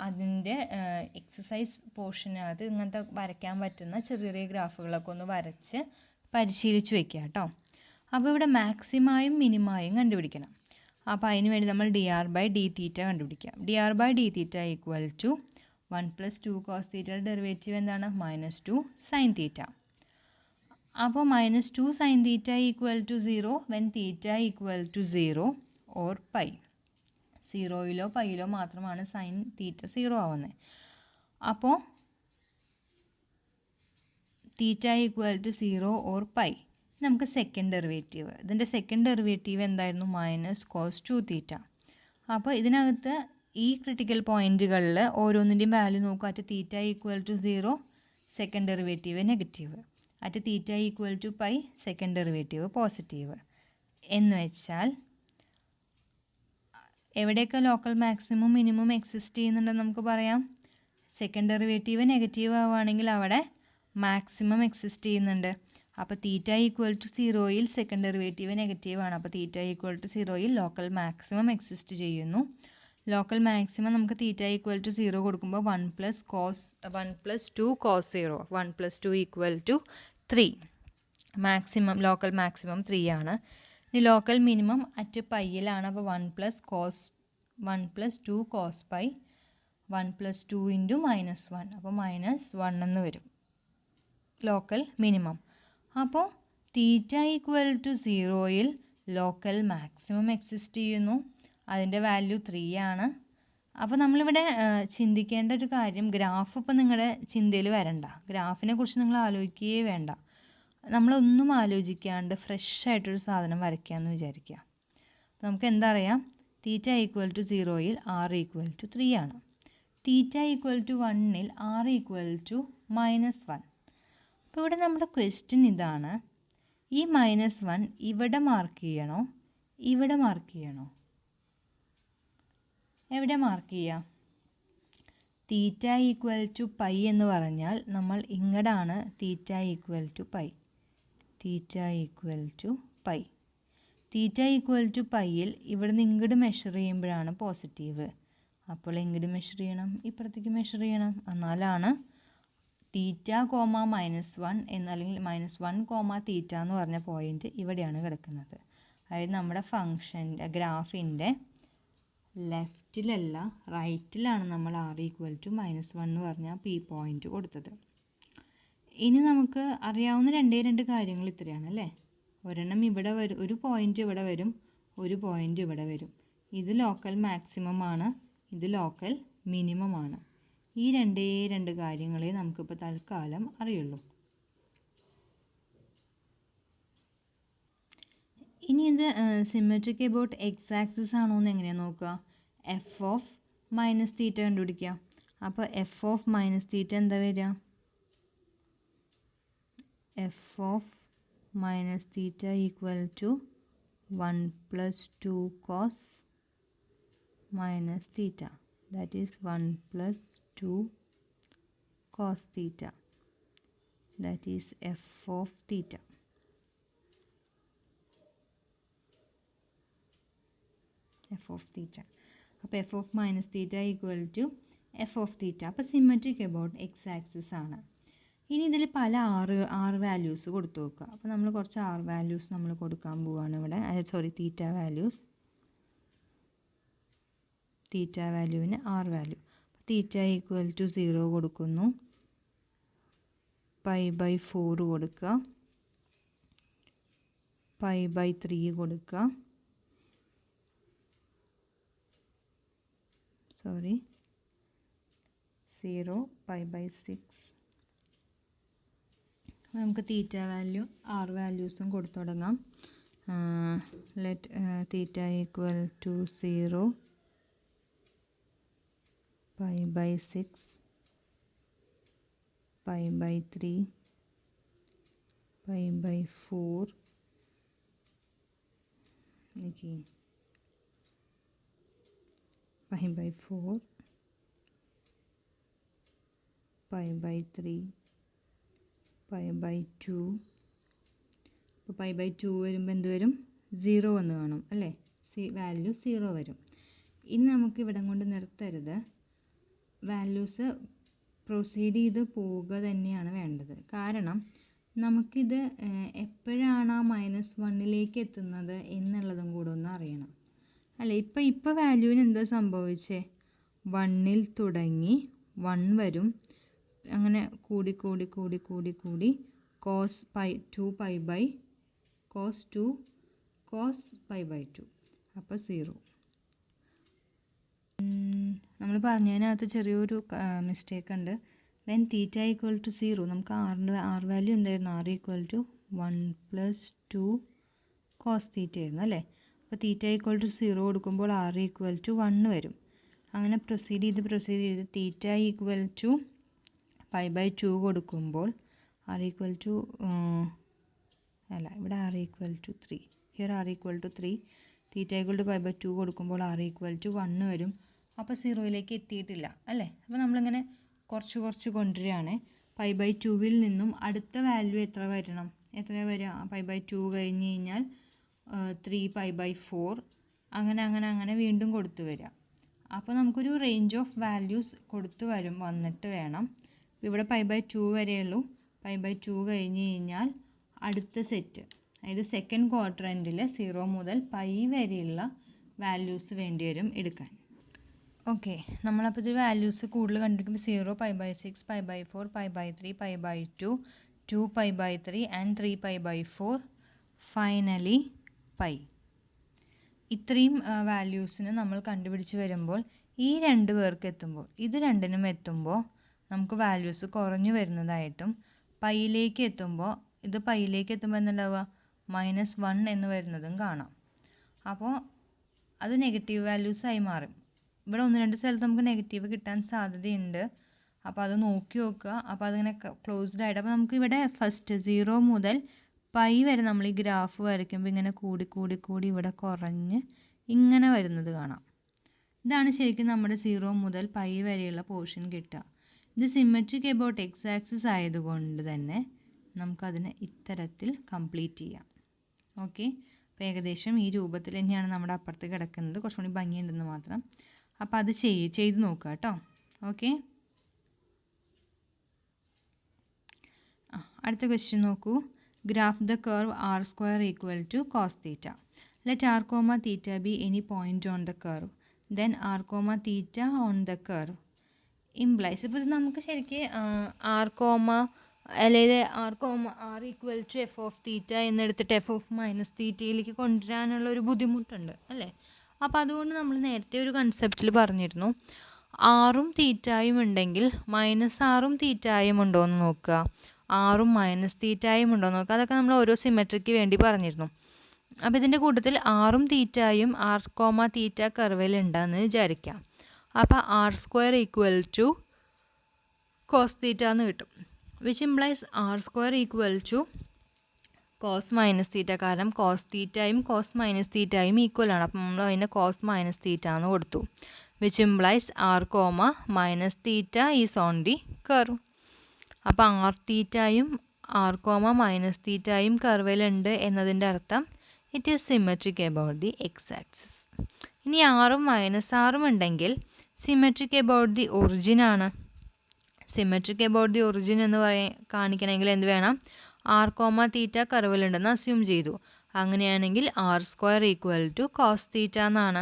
അതിൻ്റെ എക്സസൈസ് പോർഷനകത്ത് ഇങ്ങനത്തെ വരയ്ക്കാൻ പറ്റുന്ന ചെറിയ ചെറിയ ഗ്രാഫുകളൊക്കെ ഒന്ന് വരച്ച് പരിശീലിച്ച് വെക്കുക കേട്ടോ. അപ്പോൾ ഇവിടെ മാക്സിമയും മിനിമയും കണ്ടുപിടിക്കണം. അപ്പോൾ അതിന് വേണ്ടി നമ്മൾ dr/d θ കണ്ടുപിടിക്കാം. dr/d θ ഈക്വൽ ടു 1 + 2 cos തീറ്റയുടെ ഡെറിവേറ്റീവ് എന്താണ്? -2 sin തീറ്റ. അപ്പോൾ -2 sin theta equal to 0 when theta equal to 0 or pi. 0യിലോ പൈയിലോ മാത്രമാണ് സൈൻ തീറ്റ 0 ആവുന്നത്. അപ്പോൾ theta equal to 0 or pi. നമുക്ക് സെക്കൻഡ് ഡെറിവേറ്റീവ്, ഇതിൻ്റെ സെക്കൻഡ് ഡെറിവേറ്റീവ് എന്തായിരുന്നു? -cos 2 theta. അപ്പോൾ ഇതിനകത്ത് ഈ ക്രിട്ടിക്കൽ പോയിൻറ്റുകളിൽ ഓരോന്നിൻ്റെയും വാല്യൂ നോക്കുക. At theta equal to 0 second derivative negative, at theta equal to pi second derivative positive. എന്ന് വെച്ചാൽ എവിടെയൊക്കെ ലോക്കൽ മാക്സിമം മിനിമം എക്സിസ്റ്റ് ചെയ്യുന്നുണ്ടെന്ന് നമുക്ക് പറയാം. സെക്കൻഡ് ഡെറിവേറ്റീവ് നെഗറ്റീവ് ആവുകയാണെങ്കിൽ അവിടെ മാക്സിമം എക്സിസ്റ്റ് ചെയ്യുന്നുണ്ട്. അപ്പോൾ തീറ്റ ഈക്വൽ ടു 0യിൽ സെക്കൻഡ് ഡെറിവേറ്റീവ് നെഗറ്റീവാണ്. അപ്പോൾ തീറ്റ ഈക്വൽ ടു 0യിൽ ലോക്കൽ മാക്സിമം എക്സിസ്റ്റ് ചെയ്യുന്നു. ലോക്കൽ മാക്സിമം നമുക്ക് തീറ്റ ഈക്വൽ ടു 0 കൊടുക്കുമ്പോൾ 1 + 2 cos 0, 1 + 2 equal to 3. Maximum local maximum 3 ആണ്. ഇനി ലോക്കൽ മിനിമം അറ്റ് പൈയിലാണ്. അപ്പോൾ 1 + 2 cos പൈ, 1 + 2 × -1, അപ്പോൾ -1 എന്ന് വരും ലോക്കൽ മിനിമം. അപ്പോൾ തീറ്റ ഈക്വൽ ടു 0യിൽ ലോക്കൽ മാക്സിമം എക്സിസ്റ്റ് ചെയ്യുന്നു. അതിൻ്റെ വാല്യൂ 3 ആണ്. അപ്പോൾ നമ്മളിവിടെ ചിന്തിക്കേണ്ട ഒരു കാര്യം, ഗ്രാഫ് ഇപ്പോൾ നിങ്ങളുടെ ചിന്തയിൽ വരണ്ട. ഗ്രാഫിനെ കുറിച്ച് നിങ്ങൾ ആലോചിക്കുകയേ വേണ്ട. നമ്മളൊന്നും ആലോചിക്കാണ്ട് ഫ്രഷ് ആയിട്ടൊരു സാധനം വരയ്ക്കാമെന്ന് വിചാരിക്കുക. നമുക്ക് എന്താ അറിയാം? തീറ്റ ഈക്വൽ ടു 0യിൽ r ഈക്വൽ ടു 3 ആണ്. തീറ്റ ഈക്വൽ ടു 1ൽ r ഈക്വൽ ടു -1. അപ്പോൾ ഇവിടെ നമ്മുടെ ക്വസ്റ്റ്യൻ ഇതാണ്, ഈ -1 ഇവിടെ മാർക്ക് ചെയ്യണോ ഇവിടെ മാർക്ക് ചെയ്യണോ? എവിടെ മാർക്ക് ചെയ്യുക? തീറ്റ ഈക്വൽ ടു പൈ എന്ന് പറഞ്ഞാൽ നമ്മൾ ഇങ്ങടാണ് theta equal to pi. Theta equal to pi. Theta equal to പൈയിൽ ഇവിടുന്ന് ഇങ്ങോട്ട് മെഷർ ചെയ്യുമ്പോഴാണ് പോസിറ്റീവ്. അപ്പോൾ ഇങ്ങോട്ട് മെഷർ ചെയ്യണം, ഇപ്പുറത്തേക്ക് മെഷർ ചെയ്യണം. എന്നാലാണ് തീറ്റ കോമ -1 അല്ലെങ്കിൽ -1 കോമ തീറ്റ എന്ന് പറഞ്ഞ പോയിൻ്റ് ഇവിടെയാണ് കിടക്കുന്നത്. അതായത് നമ്മുടെ ഫംഗ്ഷൻ്റെ ഗ്രാഫിൻ്റെ ലെഫ്റ്റിലല്ല റൈറ്റിലാണ് നമ്മൾ r ഈക്വൽ ടു -1 എന്ന് പറഞ്ഞാൽ പി പോയിൻ്റ് കൊടുത്തത്. ഇനി നമുക്ക് അറിയാവുന്ന രണ്ട് കാര്യങ്ങൾ ഇത്രയാണ് അല്ലേ. ഒരെണ്ണം ഇവിടെ വരും, ഒരു പോയിൻ്റ് ഇവിടെ വരും, ഒരു പോയിൻ്റ് ഇവിടെ വരും. ഇത് ലോക്കൽ മാക്സിമം ആണ്, ഇത് ലോക്കൽ മിനിമം ആണ്. ഈ രണ്ട് കാര്യങ്ങളെ നമുക്കിപ്പോൾ തൽക്കാലം അറിയുള്ളൂ. ഇനി ഇത് സിമെട്രിക് എബൌട്ട് എക്സ് ആക്സിസ് ആണോ എന്ന് എങ്ങനെയാണ് നോക്കുക? എഫ് ഓഫ് -θ കണ്ടുപിടിക്കുക. അപ്പോൾ എഫ് ഓഫ് -θ എന്താ വരിക? F of -θ equal to 1 + 2 cos -θ. That is 1 + 2 cos θ. That is f of θ. f of θ. അപ്പോൾ f of -θ equal to f of θ. അപ്പോൾ സിമെട്രിക് എബൌട്ട് എക്സ് ആക്സിസ് ആണ്. ഇനി ഇതിൽ പല ആർ വാല്യൂസ് കൊടുത്തു നോക്കുക. അപ്പോൾ നമ്മൾ കുറച്ച് ആർ വാല്യൂസ് നമ്മൾ കൊടുക്കാൻ പോവുകയാണ് ഇവിടെ. Theta values. തീറ്റ വാല്യൂവിന് R value. Theta equal to 0 കൊടുക്കുന്നു, π/4 കൊടുക്കുക, π/3 കൊടുക്കുക, 0 π/6. നമുക്ക് തീറ്റ വാല്യൂ ആർ വാല്യൂസും കൊടുത്തു തുടങ്ങാം. Theta equal to 0 π/6, π/3, π/4, again pi by 4, pi by 3, pi by 2. അപ്പോൾ pi by 2 വരുമ്പോൾ എന്ത് വരും? 0 എന്ന് കാണും അല്ലേ? വാല്യൂ 0 വരും. ഇനി നമുക്ക് ഇവിടെ കൊണ്ട് നിർത്തരുത്. വാല്യൂസ് പ്രൊസീഡ് ചെയ്ത് പോവുക തന്നെയാണ് വേണ്ടത്. കാരണം നമുക്കിത് എപ്പോഴാണ് ആ -1ലേക്ക് എത്തുന്നത് എന്നുള്ളതും കൂടെ ഒന്ന് അറിയണം അല്ലേ? ഇപ്പോൾ വാല്യൂവിന് എന്താ സംഭവിച്ചേ? 1ൽ തുടങ്ങി 1 വരും, അങ്ങനെ കൂടി കൂടി കൂടി കൂടി കൂടി cos 2 pi by cos 2 cos pi by 2 അപ്പോൾ 0. നമ്മൾ പറഞ്ഞതിനകത്ത് ചെറിയൊരു മിസ്റ്റേക്ക് ഉണ്ട്. വെൻ തീറ്റ ഈക്വൽ ടു 0 നമുക്ക് ആർ വാല്യൂ എന്തായിരുന്നു? ആർ ഈക്വൽ ടു 1 + 2 cos തീറ്റ ആയിരുന്നു അല്ലേ? അപ്പോൾ തീറ്റ ഈക്വൽ ടു 0 കൊടുക്കുമ്പോൾ ആർ ഈക്വൽ ടു 1 വരും. അങ്ങനെ പ്രൊസീഡ് ചെയ്ത് theta equal to pi by 2 കൊടുക്കുമ്പോൾ ആർ ഈക്വൽ ടു ഇവിടെ r equal to 3, here r equal to 3. Theta equal to pi by 2 കൊടുക്കുമ്പോൾ ആർ ഈക്വൽ ടു 1 വരും. അപ്പോൾ 0യിലേക്ക് എത്തിയിട്ടില്ല അല്ലേ? അപ്പോൾ നമ്മളിങ്ങനെ കുറച്ച് കൊണ്ടുവരികയാണ്. pi by 2വിൽ നിന്നും അടുത്ത വാല്യൂ എത്ര വരണം? എത്ര വരിക? pi by 2 കഴിഞ്ഞ് കഴിഞ്ഞാൽ 3 pi by 4 അങ്ങനെ വീണ്ടും കൊടുത്തു വരിക. അപ്പോൾ നമുക്കൊരു റേഞ്ച് ഓഫ് വാല്യൂസ് കൊടുത്തു വന്നിട്ട് വേണം. ഇവിടെ pi by 2 വരെയുള്ളൂ. pi by 2 കഴിഞ്ഞ് കഴിഞ്ഞാൽ അടുത്ത സെറ്റ്, അതായത് സെക്കൻഡ് ക്വാഡ്രൻറ്റിൽ 0 മുതൽ പൈ വരെയുള്ള വാല്യൂസ് വേണ്ടി വരും എടുക്കാൻ. ഓക്കെ, നമ്മളപ്പോൾ ഇത് വാല്യൂസ് കൂടുതൽ കണ്ടിരിക്കുമ്പോൾ 0, pi by 6, pi by 4, pi by 3, pi by 2, 2 pi by 3 and 3 pi by 4, finally pi. ഇത്രയും വാല്യൂസിന് നമ്മൾ കണ്ടുപിടിച്ച് വരുമ്പോൾ ഈ രണ്ട് പേർക്ക് എത്തുമ്പോൾ, ഇത് രണ്ടിനും എത്തുമ്പോൾ നമുക്ക് വാല്യൂസ് കുറഞ്ഞു വരുന്നതായിട്ടും, പൈയിലേക്ക് എത്തുമ്പോൾ എന്തുണ്ടാവുക? -1 എന്ന് വരുന്നതും കാണാം. അപ്പോൾ അത് നെഗറ്റീവ് വാല്യൂസായി മാറും. ഇവിടെ 1-2 സ്ഥലത്ത് നമുക്ക് നെഗറ്റീവ് കിട്ടാൻ സാധ്യതയുണ്ട്. അപ്പോൾ അത് നോക്കി നോക്കുക. അപ്പോൾ അതിങ്ങനെ ക്ലോസ്ഡ് ആയിട്ട്, അപ്പോൾ നമുക്ക് ഇവിടെ ഫസ്റ്റ് 0 മുതൽ പൈ വരെ നമ്മൾ ഈ ഗ്രാഫ് വരയ്ക്കുമ്പോൾ ഇങ്ങനെ കൂടി കൂടി കൂടി ഇവിടെ കുറഞ്ഞ് ഇങ്ങനെ വരുന്നത് കാണാം. ഇതാണ് ശരിക്കും നമ്മുടെ 0 മുതൽ പൈ വരെയുള്ള പോർഷൻ കിട്ടുക. ഇത് സിമെട്രിക് എബൌട്ട് എക്സ് ആക്സിസ് ആയതുകൊണ്ട് തന്നെ നമുക്കതിനെ ഇത്തരത്തിൽ കംപ്ലീറ്റ് ചെയ്യാം. ഓക്കെ, അപ്പോൾ ഏകദേശം ഈ രൂപത്തിൽ തന്നെയാണ് നമ്മുടെ അപ്പുറത്ത് കിടക്കുന്നത്. കുറച്ചുകൂടി ഭംഗിയുണ്ടെന്ന് മാത്രം. അപ്പോൾ അത് ചെയ്ത് നോക്കുക കേട്ടോ. ഓക്കെ, അടുത്ത ക്വസ്റ്റ്യൻ നോക്കൂ. Graph the curve r² equal to cos theta. Let r, θ be any point on the curve. Then r, θ on the curve implies. ഇപ്പോൾ ഇത് നമുക്ക് ശരിക്കും അല്ലെങ്കിൽ r equal to f of theta എന്നെടുത്തിട്ട് f ഓഫ് -തീറ്റയിലേക്ക് കൊണ്ടുവരാനുള്ള ഒരു ബുദ്ധിമുട്ടുണ്ട് അല്ലേ? അപ്പോൾ അതുകൊണ്ട് നമ്മൾ നേരത്തെ ഒരു കൺസെപ്റ്റിൽ പറഞ്ഞിരുന്നു, ആറും തീറ്റായും ഉണ്ടെങ്കിൽ -r തീറ്റായും ഉണ്ടോ എന്ന് നോക്കുക, ആറും തീറ്റായും ഉണ്ടോ എന്ന് നോക്കുക. അതൊക്കെ നമ്മൾ ഓരോ സിമെട്രിക്ക് വേണ്ടി പറഞ്ഞിരുന്നു. അപ്പോൾ ഇതിൻ്റെ കൂട്ടത്തിൽ ആറും തീറ്റായും r, θ കർവിൽ ഉണ്ടെന്ന് വിചാരിക്കാം. അപ്പോൾ r² equal to cos theta എന്ന് കിട്ടും. Which implies r² equal to cos -theta. കാരണം cos തീറ്റയും cos -തീറ്റയും ഈക്വൽ ആണ്. അപ്പം നമ്മൾ അതിനെ cos -തീറ്റ എന്ന് കൊടുത്തു. Which implies r, -theta is on the curve. അപ്പോൾ r തീറ്റയും r, -തീറ്റയും കർവിലുണ്ട് എന്നതിൻ്റെ അർത്ഥം it is symmetric about the X axis. ഇനി ആറും -r ഉണ്ടെങ്കിൽ സിമെട്രിക് എബൌട്ട് ദി ഒറിജിൻ ആണ്. സിമെട്രിക് എബൌട്ട് ദി ഒറിജിൻ എന്ന് കാണിക്കണമെങ്കിൽ എന്ത് വേണം? r, θ കർവിലുണ്ടെന്ന് അസ്യൂം ചെയ്തു. അങ്ങനെയാണെങ്കിൽ r² ഈക്വൽ ടു cos തീറ്റ എന്നാണ്.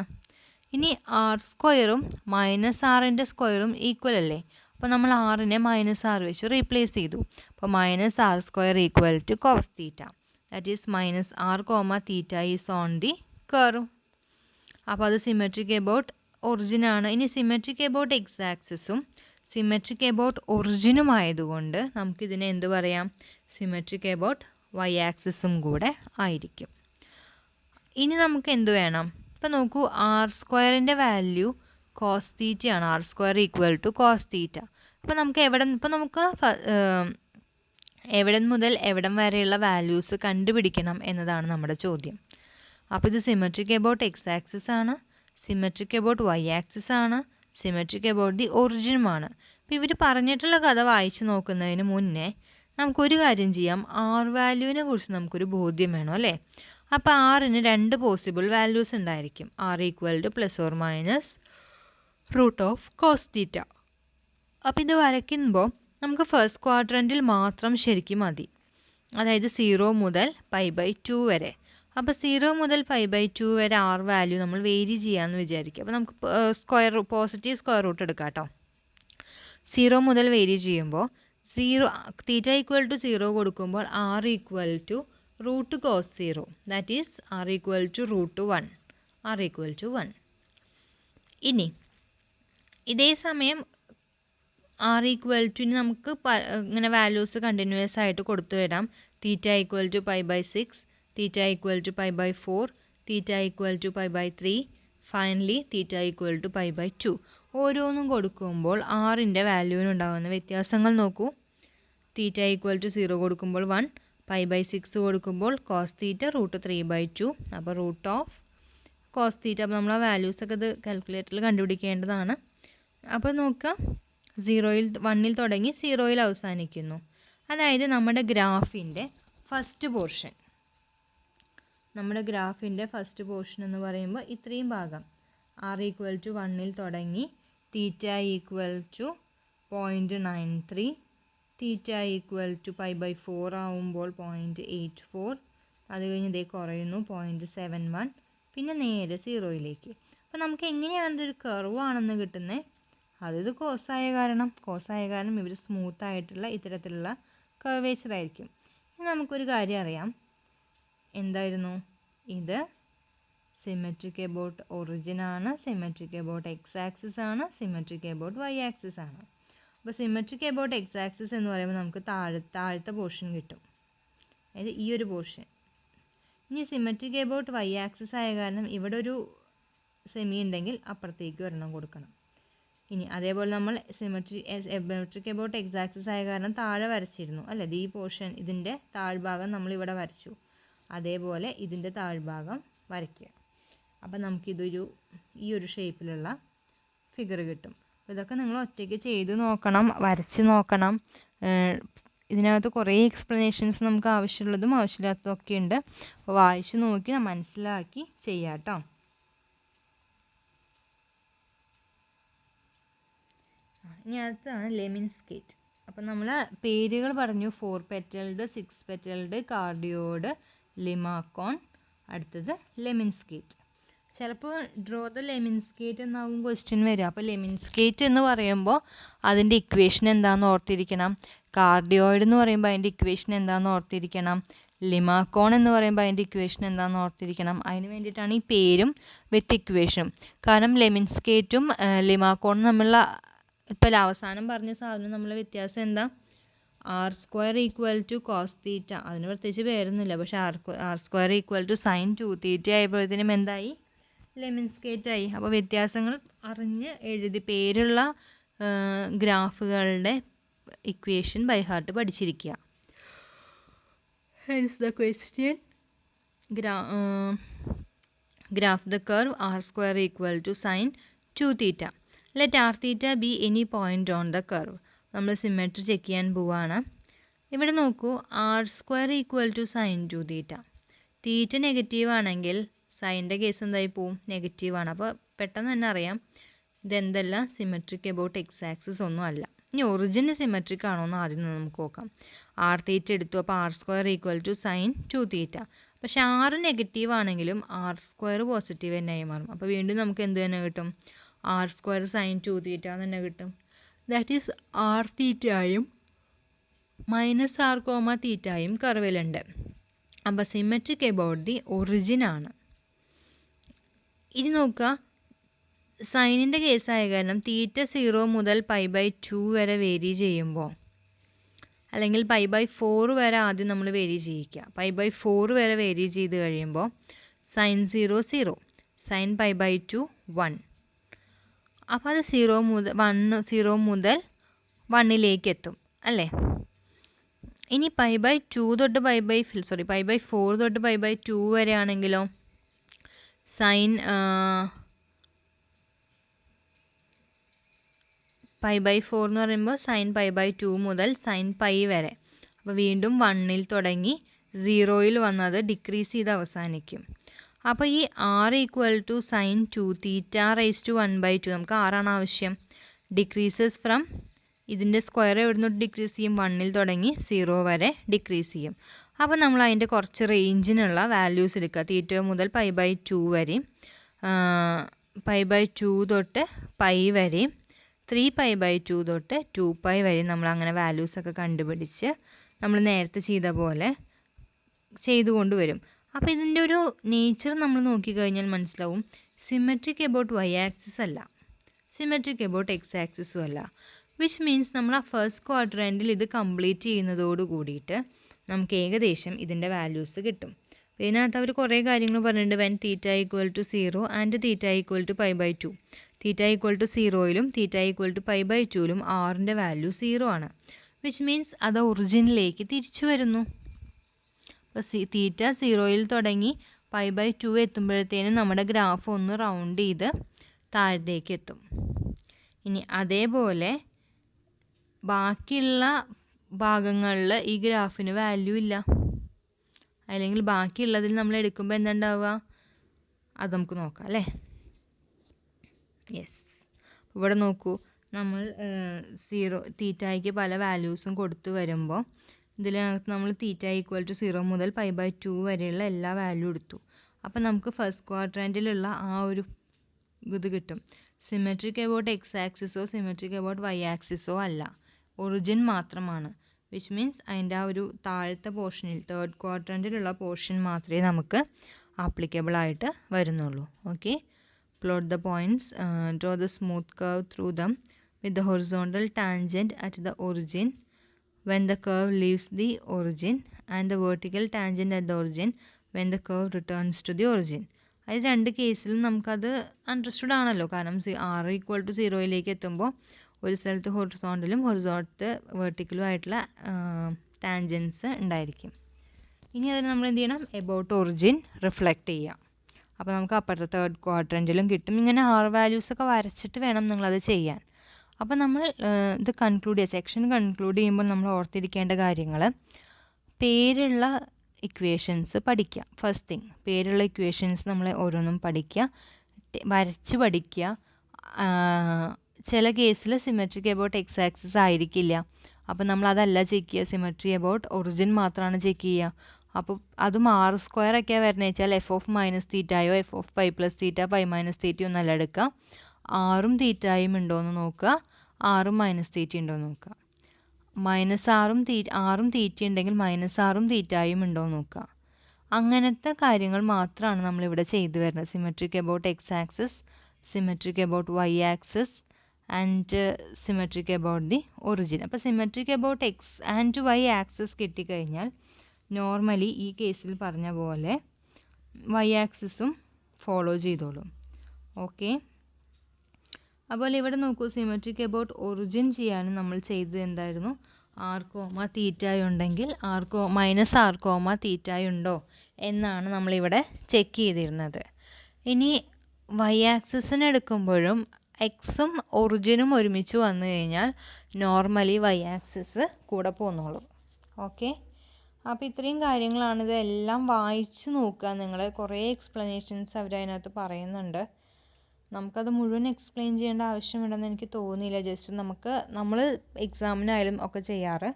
ഇനി r²ഉം -rൻ്റെ സ്ക്വയറും ഈക്വൽ അല്ലേ? അപ്പോൾ നമ്മൾ r-നെ -r വെച്ച് റീപ്ലേസ് ചെയ്തു. അപ്പോൾ -r² equal to cos theta. That is -r, θ is on the curve. അപ്പോൾ അത് സിമെട്രിക് എബൌട്ട് ഒറിജിൻ ആണ്. ഇനി സിമെട്രിക് എബൌട്ട് എക്സ് ആക്സിസും സിമെട്രിക് എബൌട്ട് ഒറിജിനും ആയതുകൊണ്ട് നമുക്കിതിനെ എന്ത് പറയാം? സിമെട്രിക് എബൌട്ട് വൈ ആക്സിസും കൂടെ ആയിരിക്കും. ഇനി നമുക്ക് എന്ത് വേണം? ഇപ്പം നോക്കൂ, r²ൻ്റെ വാല്യൂ cos തീറ്റയാണ്. r² ഈക്വൽ ടു cos തീറ്റ. അപ്പോൾ നമുക്ക് എവിടെ മുതൽ എവിടം വരെയുള്ള വാല്യൂസ് കണ്ടുപിടിക്കണം എന്നതാണ് നമ്മുടെ ചോദ്യം. അപ്പോൾ ഇത് സിമെട്രിക് എബൌട്ട് എക്സ് ആക്സിസ് ആണ്, സിമെട്രിക് എബൌട്ട് വൈ ആക്സിസ് ആണ്, സിമെട്രിക് എബൌട്ട് ദി ഒറിജിനുമാണ്. അപ്പോൾ ഇവർ പറഞ്ഞിട്ടുള്ള കഥ വായിച്ച് നോക്കുന്നതിന് മുന്നേ നമുക്കൊരു കാര്യം ചെയ്യാം. ആർ വാല്യൂവിനെ കുറിച്ച് നമുക്കൊരു ബോധ്യം വേണം അല്ലേ. അപ്പോൾ ആറിന് 2 പോസിബിൾ വാല്യൂസ് ഉണ്ടായിരിക്കും. R equal to plus or minus root of cos theta. അപ്പോൾ ഇത് വരയ്ക്കുമ്പോൾ നമുക്ക് ഫസ്റ്റ് ക്വാഡ്രൻറ്റിൽ മാത്രം ശരിക്കും മതി, അതായത് 0 മുതൽ π/2 വരെ. അപ്പോൾ 0 മുതൽ π/2 വരെ ആർ വാല്യൂ നമ്മൾ വേരി ചെയ്യാമെന്ന് വിചാരിക്കുക. അപ്പോൾ നമുക്ക് പോസിറ്റീവ് സ്ക്വയർ റൂട്ട് എടുക്കാം കേട്ടോ. 0 മുതൽ വേരി ചെയ്യുമ്പോൾ തീറ്റ ഈക്വൽ ടു 0 കൊടുക്കുമ്പോൾ r equal to root cos 0, that is r equal to root 1, r equal to 1. ഇനി ഇതേ സമയം ആർ ഈക്വൽ ടുന് നമുക്ക് ഇങ്ങനെ വാല്യൂസ് കണ്ടിന്യൂസ് ആയിട്ട് കൊടുത്തു വരാം. Theta equal to π/6, theta equal to π/4, theta equal to π/3, finally theta equal to π/2. ഓരോന്നും കൊടുക്കുമ്പോൾ ആറിൻ്റെ വാല്യൂവിനുണ്ടാകുന്ന വ്യത്യാസങ്ങൾ നോക്കൂ. തീറ്റ ഈക്വൽ ടു 0 കൊടുക്കുമ്പോൾ 1, π/6 കൊടുക്കുമ്പോൾ കോസ് തീറ്റ റൂട്ട് 3/2, അപ്പോൾ റൂട്ട് ഓഫ് കോസ് തീറ്റ. അപ്പോൾ നമ്മൾ ആ വാല്യൂസൊക്കെ ഇത് കാൽക്കുലേറ്ററിൽ കണ്ടുപിടിക്കേണ്ടതാണ്. അപ്പോൾ നോക്കുക, 1-ൽ തുടങ്ങി 0-ൽ അവസാനിക്കുന്നു. അതായത് നമ്മുടെ ഗ്രാഫിൻ്റെ ഫസ്റ്റ് പോർഷൻ എന്ന് പറയുമ്പോൾ ഇത്രയും ഭാഗം ആർ ഈക്വൽ ടു 1-ൽ തുടങ്ങി theta equal to 0.93, theta equal to π/4 ആവുമ്പോൾ 0.84, അത് കഴിഞ്ഞ് ഇതേ കുറയുന്നു 0.71, പിന്നെ നേരെ 0-ലേക്ക്. അപ്പോൾ നമുക്ക് എങ്ങനെയാണ് ഇതൊരു കർവ് ആണെന്ന് കിട്ടുന്നത്? അതിത് കോസായ കാരണം ഇവർ സ്മൂത്ത് ആയിട്ടുള്ള ഇത്തരത്തിലുള്ള കർവേച്ചർ ആയിരിക്കും. ഇനി നമുക്കൊരു കാര്യം അറിയാം. എന്തായിരുന്നു ഇത്? സിമെട്രിക് എബൌട്ട് ഒറിജിൻ ആണ്, സിമെട്രിക് എബൌട്ട് എക്സ് ആക്സിസ് ആണ്, സിമെട്രിക് എബൌട്ട് വൈ ആക്സിസ് ആണ്. അപ്പോൾ സിമെട്രിക് എബൌട്ട് എക്സ് ആക്സിസ് എന്ന് പറയുമ്പോൾ നമുക്ക് താഴത്തെ പോർഷൻ കിട്ടും, അതായത് ഈ ഒരു പോർഷൻ. ഇനി സിമെട്രിക് എബൌട്ട് വൈ ആക്സിസ് ആയ കാരണം ഇവിടെ ഒരു സെമി ഉണ്ടെങ്കിൽ അപ്പുറത്തേക്ക് ഒരെണ്ണം കൊടുക്കണം. ഇനി അതേപോലെ നമ്മൾ സിമെട്രിക് എബൌട്ട് എക്സ് ആക്സിസ് ആയ കാരണം താഴെ വരച്ചിരുന്നു അല്ലേ, ഈ പോർഷൻ, ഇതിൻ്റെ താഴ്ഭാഗം നമ്മളിവിടെ വരച്ചു. അതേപോലെ ഇതിൻ്റെ താഴ്ഭാഗം വരയ്ക്കുക. അപ്പം നമുക്കിതൊരു ഈ ഒരു ഷേപ്പിലുള്ള ഫിഗർ കിട്ടും. അപ്പോൾ ഇതൊക്കെ നിങ്ങൾ ഒറ്റയ്ക്ക് ചെയ്ത് നോക്കണം, വരച്ച് നോക്കണം. ഇതിനകത്ത് കുറേ എക്സ്പ്ലനേഷൻസ് നമുക്ക് ആവശ്യമുള്ളതും ആവശ്യമില്ലാത്തതൊക്കെ ഉണ്ട്. അപ്പോൾ വായിച്ച് നോക്കി മനസ്സിലാക്കി ചെയ്യാം കേട്ടോ. ഇനി അടുത്താണ് ലെമിൻസ്കേറ്റ്. അപ്പം നമ്മൾ പേരുകൾ പറഞ്ഞു. 4 പെറ്റൽഡ്, 6 പെറ്റൽഡ്, കാർഡിയോഡ്, ലിമാക്കോൺ. അടുത്തത് ലെമിൻസ്കേറ്റ്. ചിലപ്പോൾ ഡ്രോ ദ ലെമിൻസ്കേറ്റ് എന്നാവും ക്വസ്റ്റ്യൻ വരിക. അപ്പോൾ ലെമിൻസ്കേറ്റ് എന്ന് പറയുമ്പോൾ അതിൻ്റെ ഇക്വേഷൻ എന്താണെന്ന് ഓർത്തിരിക്കണം. കാർഡിയോയിഡ് എന്ന് പറയുമ്പോൾ അതിൻ്റെ ഇക്വേഷൻ എന്താണെന്ന് ഓർത്തിരിക്കണം. ലിമാക്കോൺ എന്ന് പറയുമ്പോൾ അതിൻ്റെ ഇക്വേഷൻ എന്താണെന്ന് ഓർത്തിരിക്കണം. അതിന് വേണ്ടിയിട്ടാണ് ഈ പേരും വിത്ത് ഇക്വേഷനും. കാരണം ലെമിൻസ്കേറ്റും ലിമാക്കോണും തമ്മിലുള്ള ഇപ്പോൾ അവസാനം പറഞ്ഞ സാധനം നമ്മളെ വ്യത്യാസം എന്താ? R square equal to cos theta. അതിന് പ്രത്യേകിച്ച് പേരൊന്നുമില്ല, പക്ഷേ r square equal to sine 2 theta ആയപ്പോഴത്തേനും എന്തായി? ലെമിൻസ്കേറ്റ് ആയി. അപ്പോൾ വ്യത്യാസങ്ങൾ അറിഞ്ഞ് എഴുതി പേരുള്ള ഗ്രാഫുകളുടെ ഇക്വേഷൻ ബൈ ഹാർട്ട് പഠിച്ചിരിക്കുക. Hence the question, graph the curve r square equal to sin 2 theta. Let r theta be any point on the curve. നമ്മൾ സിമെട്രി ചെക്ക് ചെയ്യാൻ പോവുകയാണ്. ഇവിടെ നോക്കൂ, r square equal to sine 2 theta. Theta negative ആണെങ്കിൽ സൈൻ്റെ case എന്തായി പോവും? നെഗറ്റീവാണ്. അപ്പോൾ പെട്ടെന്ന് തന്നെ അറിയാം ഇതെന്തല്ല, സിമെട്രിക് എബൌട്ട് എക്സ് ആക്സിസ് ഒന്നും അല്ല. ഇനി ഒറിജിൻ സിമെട്രിക് ആണോ എന്ന് ആദ്യം നമുക്ക് നോക്കാം. ആർ തീറ്റ എടുത്തു, അപ്പോൾ r square equal to sine 2 theta. പക്ഷേ ആറ് നെഗറ്റീവ് ആണെങ്കിലും ആർ സ്ക്വയർ പോസിറ്റീവ് തന്നെയായി മാറും. അപ്പോൾ വീണ്ടും നമുക്ക് എന്ത് തന്നെ കിട്ടും? ആർ സ്ക്വയർ സൈൻ 2 തീറ്റ തന്നെ കിട്ടും. ദാറ്റ് ഈസ് ആർ തീറ്റയും മൈനസ് ആർ കോമ തീറ്റയും കർവിലുണ്ട്. അപ്പോൾ സിമെട്രിക് എബൌട്ട് ദി ഒറിജിൻ ആണ്. ഇനി നോക്കുക, സൈനിൻ്റെ കേസായ കാരണം തീറ്റ 0 മുതൽ π/2 വരെ വേരി ചെയ്യുമ്പോൾ, അല്ലെങ്കിൽ π/4 വരെ ആദ്യം നമ്മൾ വേരി ചെയ്യിക്കുക. π/4 വരെ വേരി ചെയ്ത് കഴിയുമ്പോൾ സൈൻ 0 0, സൈൻ π/2 1. അപ്പോൾ അത് 0 മുതൽ 1-ലേക്ക് എത്തും അല്ലേ. ഇനി π/4 തൊട്ട് π/2 വരെ ആണെങ്കിലോ, സൈൻ π/4 എന്ന് പറയുമ്പോൾ സൈൻ π/2 മുതൽ സൈൻ പൈ വരെ. അപ്പോൾ വീണ്ടും 1-ൽ തുടങ്ങി 0-ൽ വന്നത് ഡിക്രീസ് ചെയ്ത് അവസാനിക്കും. അപ്പോൾ ഈ r = sin 2θ⁻1/2 നമുക്ക് ആറാണ് ആവശ്യം. ഡിക്രീസസ് ഫ്രം ഇതിൻ്റെ സ്ക്വയർ എവിടുന്ന് ഡിക്രീസ് ചെയ്യും? 1-ൽ തുടങ്ങി 0 വരെ ഡിക്രീസ് ചെയ്യും. അപ്പോൾ നമ്മൾ അതിൻ്റെ കുറച്ച് റേഞ്ചിനുള്ള വാല്യൂസ് എടുക്കുക. തീറ്റ മുതൽ π/2 വരെയും π/2 തൊട്ട് പൈ വരെയും 3π/2 തൊട്ട് 2π വരെയും നമ്മൾ അങ്ങനെ വാല്യൂസൊക്കെ കണ്ടുപിടിച്ച് നമ്മൾ നേരത്തെ ചെയ്ത പോലെ ചെയ്തുകൊണ്ട് വരും. അപ്പോൾ ഇതിൻ്റെ ഒരു നേച്ചർ നമ്മൾ നോക്കിക്കഴിഞ്ഞാൽ മനസ്സിലാവും. സിമെട്രിക് എബൌട്ട് y ആക്സിസ് അല്ല, സിമെട്രിക് എബൌട്ട് x ആക്സിസും അല്ല. വിച്ച് മീൻസ് നമ്മൾ ആ ഫസ്റ്റ് ക്വാഡ്രൻറ്റിൽ ഇത് കംപ്ലീറ്റ് ചെയ്യുന്നതോട് കൂടിയിട്ട് നമുക്ക് ഏകദേശം ഇതിൻ്റെ വാല്യൂസ് കിട്ടും. ഇതിനകത്ത് അവർ കുറേ കാര്യങ്ങൾ പറഞ്ഞിട്ടുണ്ട്. When theta = 0 and theta = π/2. തീറ്റ = 0-ലും തീറ്റ = π/2-ലും ആറിൻ്റെ വാല്യൂ 0 ആണ്. വിച്ച് മീൻസ് അത് ഒറിജിനിലേക്ക് തിരിച്ചു വരുന്നു. അപ്പോൾ തീറ്റ 0-ൽ തുടങ്ങി π/2 എത്തുമ്പോഴത്തേനും നമ്മുടെ ഗ്രാഫ് ഒന്ന് റൗണ്ട് ചെയ്ത് താഴത്തേക്ക് എത്തും. ഇനി അതേപോലെ ബാക്കിയുള്ള ഭാഗങ്ങളിൽ ഈ ഗ്രാഫിന് വാല്യൂ ഇല്ല, അല്ലെങ്കിൽ ബാക്കിയുള്ളതിൽ നമ്മൾ എടുക്കുമ്പോൾ എന്താ ഉണ്ടാവുക അത് നമുക്ക് നോക്കാം അല്ലേ. യെസ്, ഇവിടെ നോക്കൂ, നമ്മൾ തീറ്റയ്ക്ക് പല വാല്യൂസും കൊടുത്തു വരുമ്പോൾ ഇതിനകത്ത് നമ്മൾ തീറ്റ = 0 മുതൽ π/2 വരെയുള്ള എല്ലാ വാല്യൂ എടുത്തു. അപ്പോൾ നമുക്ക് ഫസ്റ്റ് ക്വാഡ്രൻറ്റിലുള്ള ആ ഒരു ഇത് കിട്ടും. സിമെട്രിക് എബൌട്ട് x ആക്സിസോ സിമെട്രിക് എബൌട്ട് y ആക്സിസോ അല്ല, ഒറിജിൻ മാത്രമാണ്. വിച്ച് മീൻസ് അതിൻ്റെ ആ ഒരു താഴത്തെ പോർഷനിൽ തേർഡ് ക്വാഡ്രൻറ്റിലുള്ള പോർഷൻ മാത്രമേ നമുക്ക് ആപ്ലിക്കബിൾ ആയിട്ട് വരുന്നുള്ളൂ. Okay, plot the points, draw the smooth curve through them with the horizontal tangent at the origin when the curve leaves the origin and the vertical tangent at the origin when the curve returns to the origin. അത് രണ്ട് കേസിലും നമുക്കത് understood ആണല്ലോ. കാരണം r = 0-ലേക്ക് എത്തുമ്പോൾ ഒരു സ്ഥലത്ത് ഹൊറിസോണ്ടലും horizontal വെർട്ടിക്കലും ആയിട്ടുള്ള ടാൻജൻസ് ഉണ്ടായിരിക്കും. ഇനി അതിന് നമ്മൾ എന്ത് ചെയ്യണം? എബൌട്ട് ഒറിജിൻ റിഫ്ലക്റ്റ് ചെയ്യുക. അപ്പോൾ നമുക്ക് അപ്പുറത്തെ തേർഡ് ക്വാഡ്രൻറ്റിലും കിട്ടും. ഇങ്ങനെ r വാല്യൂസൊക്കെ വരച്ചിട്ട് വേണം നിങ്ങളത് ചെയ്യാൻ. അപ്പോൾ നമ്മൾ ഇത് കൺക്ലൂഡ് ചെയ്യുക, സെക്ഷൻ കൺക്ലൂഡ് ചെയ്യുമ്പോൾ നമ്മൾ ഓർത്തിരിക്കേണ്ട കാര്യങ്ങൾ, പേരുള്ള ഇക്വേഷൻസ് പഠിക്കുക. ഫസ്റ്റ് തിങ്, പേരുള്ള ഇക്വേഷൻസ് നമ്മൾ ഓരോന്നും പഠിക്കുക, വരച്ച് പഠിക്കുക. ചില കേസിൽ സിമെട്രിക് എബൌട്ട് x ആക്സിസ് ആയിരിക്കില്ല, അപ്പോൾ നമ്മൾ അതല്ല ചെക്ക് ചെയ്യുക, സിമെട്രി എബൌട്ട് ഒറിജിൻ മാത്രമാണ് ചെക്ക് ചെയ്യുക. അപ്പോൾ അതും r² ഒക്കെയാണ് വരുന്നത് വെച്ചാൽ f(-θ)യോ f(π+θ, π-θ) ഒന്നല്ല എടുക്കുക, ആറും തീറ്റയും ഉണ്ടോയെന്ന് നോക്കുക, ആറും -θ ഉണ്ടോയെന്ന് നോക്കുക. ആറും തീറ്റ ഉണ്ടെങ്കിൽ -6ഉം തീറ്റയും ഉണ്ടോയെന്ന് നോക്കുക. അങ്ങനത്തെ കാര്യങ്ങൾ മാത്രമാണ് നമ്മളിവിടെ ചെയ്തു വരുന്നത്. Symmetric about x axis, symmetric about y axis and symmetric about the origin. അപ്പോൾ symmetric about x and y axis കിട്ടിക്കഴിഞ്ഞാൽ നോർമലി ഈ കേസിൽ പറഞ്ഞ പോലെ y ആക്സിസും ഫോളോ ചെയ്തോളും. ഓക്കെ, അപ്പോൾ ഇവിടെ നോക്കൂ, സിമെട്രിക് എബൌട്ട് ഒറിജിൻ ചെയ്യാനും നമ്മൾ ചെയ്തത് എന്തായിരുന്നു? r(θ) ഉണ്ടെങ്കിൽ -r(θ) ഉണ്ടോ എന്നാണ് നമ്മളിവിടെ ചെക്ക് ചെയ്തിരുന്നത്. ഇനി y ആക്സിസിന് എടുക്കുമ്പോഴും എക്സും ഒറിജിനും ഒരുമിച്ച് വന്നു കഴിഞ്ഞാൽ നോർമലി y ആക്സിസ് കൂടെ പോന്നോളും. ഓക്കെ, അപ്പോൾ ഇത്രയും കാര്യങ്ങളാണ്. ഇതെല്ലാം വായിച്ച് നോക്കുക നിങ്ങൾ. കുറേ എക്സ്പ്ലനേഷൻസ് അവരതിനകത്ത് പറയുന്നുണ്ട്. നമുക്കത് മുഴുവൻ എക്സ്പ്ലെയിൻ ചെയ്യേണ്ട ആവശ്യമുണ്ടെന്ന് എനിക്ക് തോന്നിയില്ല. ജസ്റ്റ് നമ്മൾ എക്സാമിനായാലും ഒക്കെ ചെയ്യാറ്,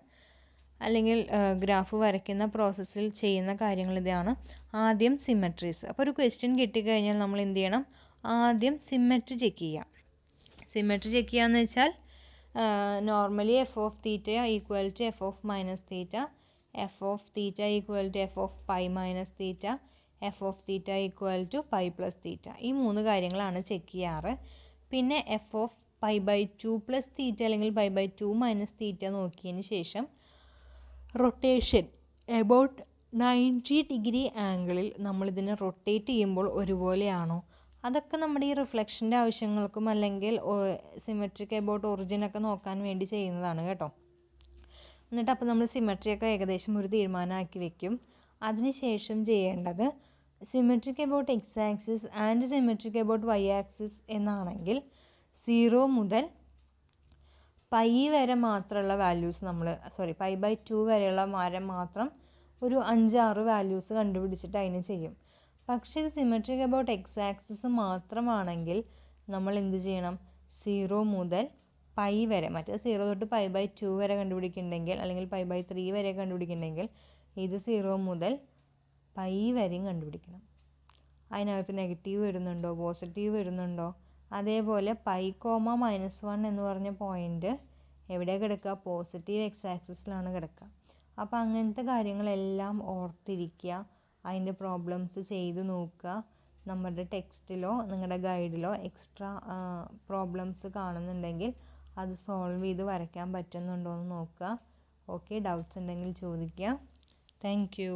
അല്ലെങ്കിൽ ഗ്രാഫ് വരയ്ക്കുന്ന പ്രോസസ്സിൽ ചെയ്യുന്ന കാര്യങ്ങൾ ഇതാണ്. ആദ്യം സിമെട്രീസ്. അപ്പോൾ ഒരു ക്വസ്റ്റ്യൻ കിട്ടിക്കഴിഞ്ഞാൽ നമ്മൾ എന്ത് ചെയ്യണം? ആദ്യം സിമെട്രി ചെക്ക് ചെയ്യുക. സിമെട്രി ചെക്ക് ചെയ്യുകയെന്ന് വെച്ചാൽ normally f(θ) = f(-θ), f(θ) = f(π-θ), f(θ) = π+θ. ഈ മൂന്ന് കാര്യങ്ങളാണ് ചെക്ക് ചെയ്യാറ്. പിന്നെ f(π/2 + θ) അല്ലെങ്കിൽ π/2 - θ നോക്കിയതിന് ശേഷം റൊട്ടേഷൻ എബൌട്ട് 90 ഡിഗ്രി ആംഗിളിൽ നമ്മളിതിനെ റൊട്ടേറ്റ് ചെയ്യുമ്പോൾ ഒരുപോലെയാണോ, അതൊക്കെ നമ്മുടെ ഈ റിഫ്ലക്ഷൻ്റെ ആവശ്യങ്ങൾക്കും അല്ലെങ്കിൽ സിമെട്രിക് എബൌട്ട് ഒറിജിനൊക്കെ നോക്കാൻ വേണ്ടി ചെയ്യുന്നതാണ് കേട്ടോ. എന്നിട്ട് അപ്പോൾ നമ്മൾ സിമെട്രിയൊക്കെ ഏകദേശം ഒരു തീരുമാനമാക്കി വെക്കും. അതിനുശേഷം ചെയ്യേണ്ടത് symmetric about X axis and symmetric about Y axis എന്നാണെങ്കിൽ 0 മുതൽ പൈ വരെ മാത്രമുള്ള വാല്യൂസ് π/2 വരെയുള്ള മാത്രം ഒരു 5-6 വാല്യൂസ് കണ്ടുപിടിച്ചിട്ട് അതിന് ചെയ്യും. പക്ഷേ ഇത് സിമെട്രിക് അബൌട്ട് എക്സ് ആക്സിസ് മാത്രമാണെങ്കിൽ നമ്മൾ എന്ത് ചെയ്യണം? 0 മുതൽ പൈ വരെ, മറ്റേ 0 തൊട്ട് π/2 വരെ കണ്ടുപിടിക്കുന്നുണ്ടെങ്കിൽ അല്ലെങ്കിൽ π/3 വരെ കണ്ടുപിടിക്കുന്നുണ്ടെങ്കിൽ ഇത് 0 മുതൽ പൈ വരെയും കണ്ടുപിടിക്കണം. അതിനകത്ത് നെഗറ്റീവ് വരുന്നുണ്ടോ പോസിറ്റീവ് വരുന്നുണ്ടോ? അതേപോലെ π,-1 എന്ന് പറഞ്ഞ പോയിൻ്റ് എവിടെ കിടക്കുക? പോസിറ്റീവ് എക്സ് ആക്സിസിലാണ് കിടക്കുക. അപ്പോൾ അങ്ങനത്തെ കാര്യങ്ങളെല്ലാം ഓർത്തിരിക്കുക. അതിൻ്റെ പ്രോബ്ലംസ് ചെയ്ത് നോക്കുക. നമ്മുടെ ടെക്സ്റ്റിലോ നിങ്ങളുടെ ഗൈഡിലോ എക്സ്ട്രാ പ്രോബ്ലംസ് കാണുന്നുണ്ടെങ്കിൽ അത് സോൾവ് ചെയ്ത് വരയ്ക്കാൻ പറ്റുന്നുണ്ടോ എന്ന് നോക്കുക. ഓക്കെ, ഡൗട്ട്സ് ഉണ്ടെങ്കിൽ ചോദിക്കുക. Thank you.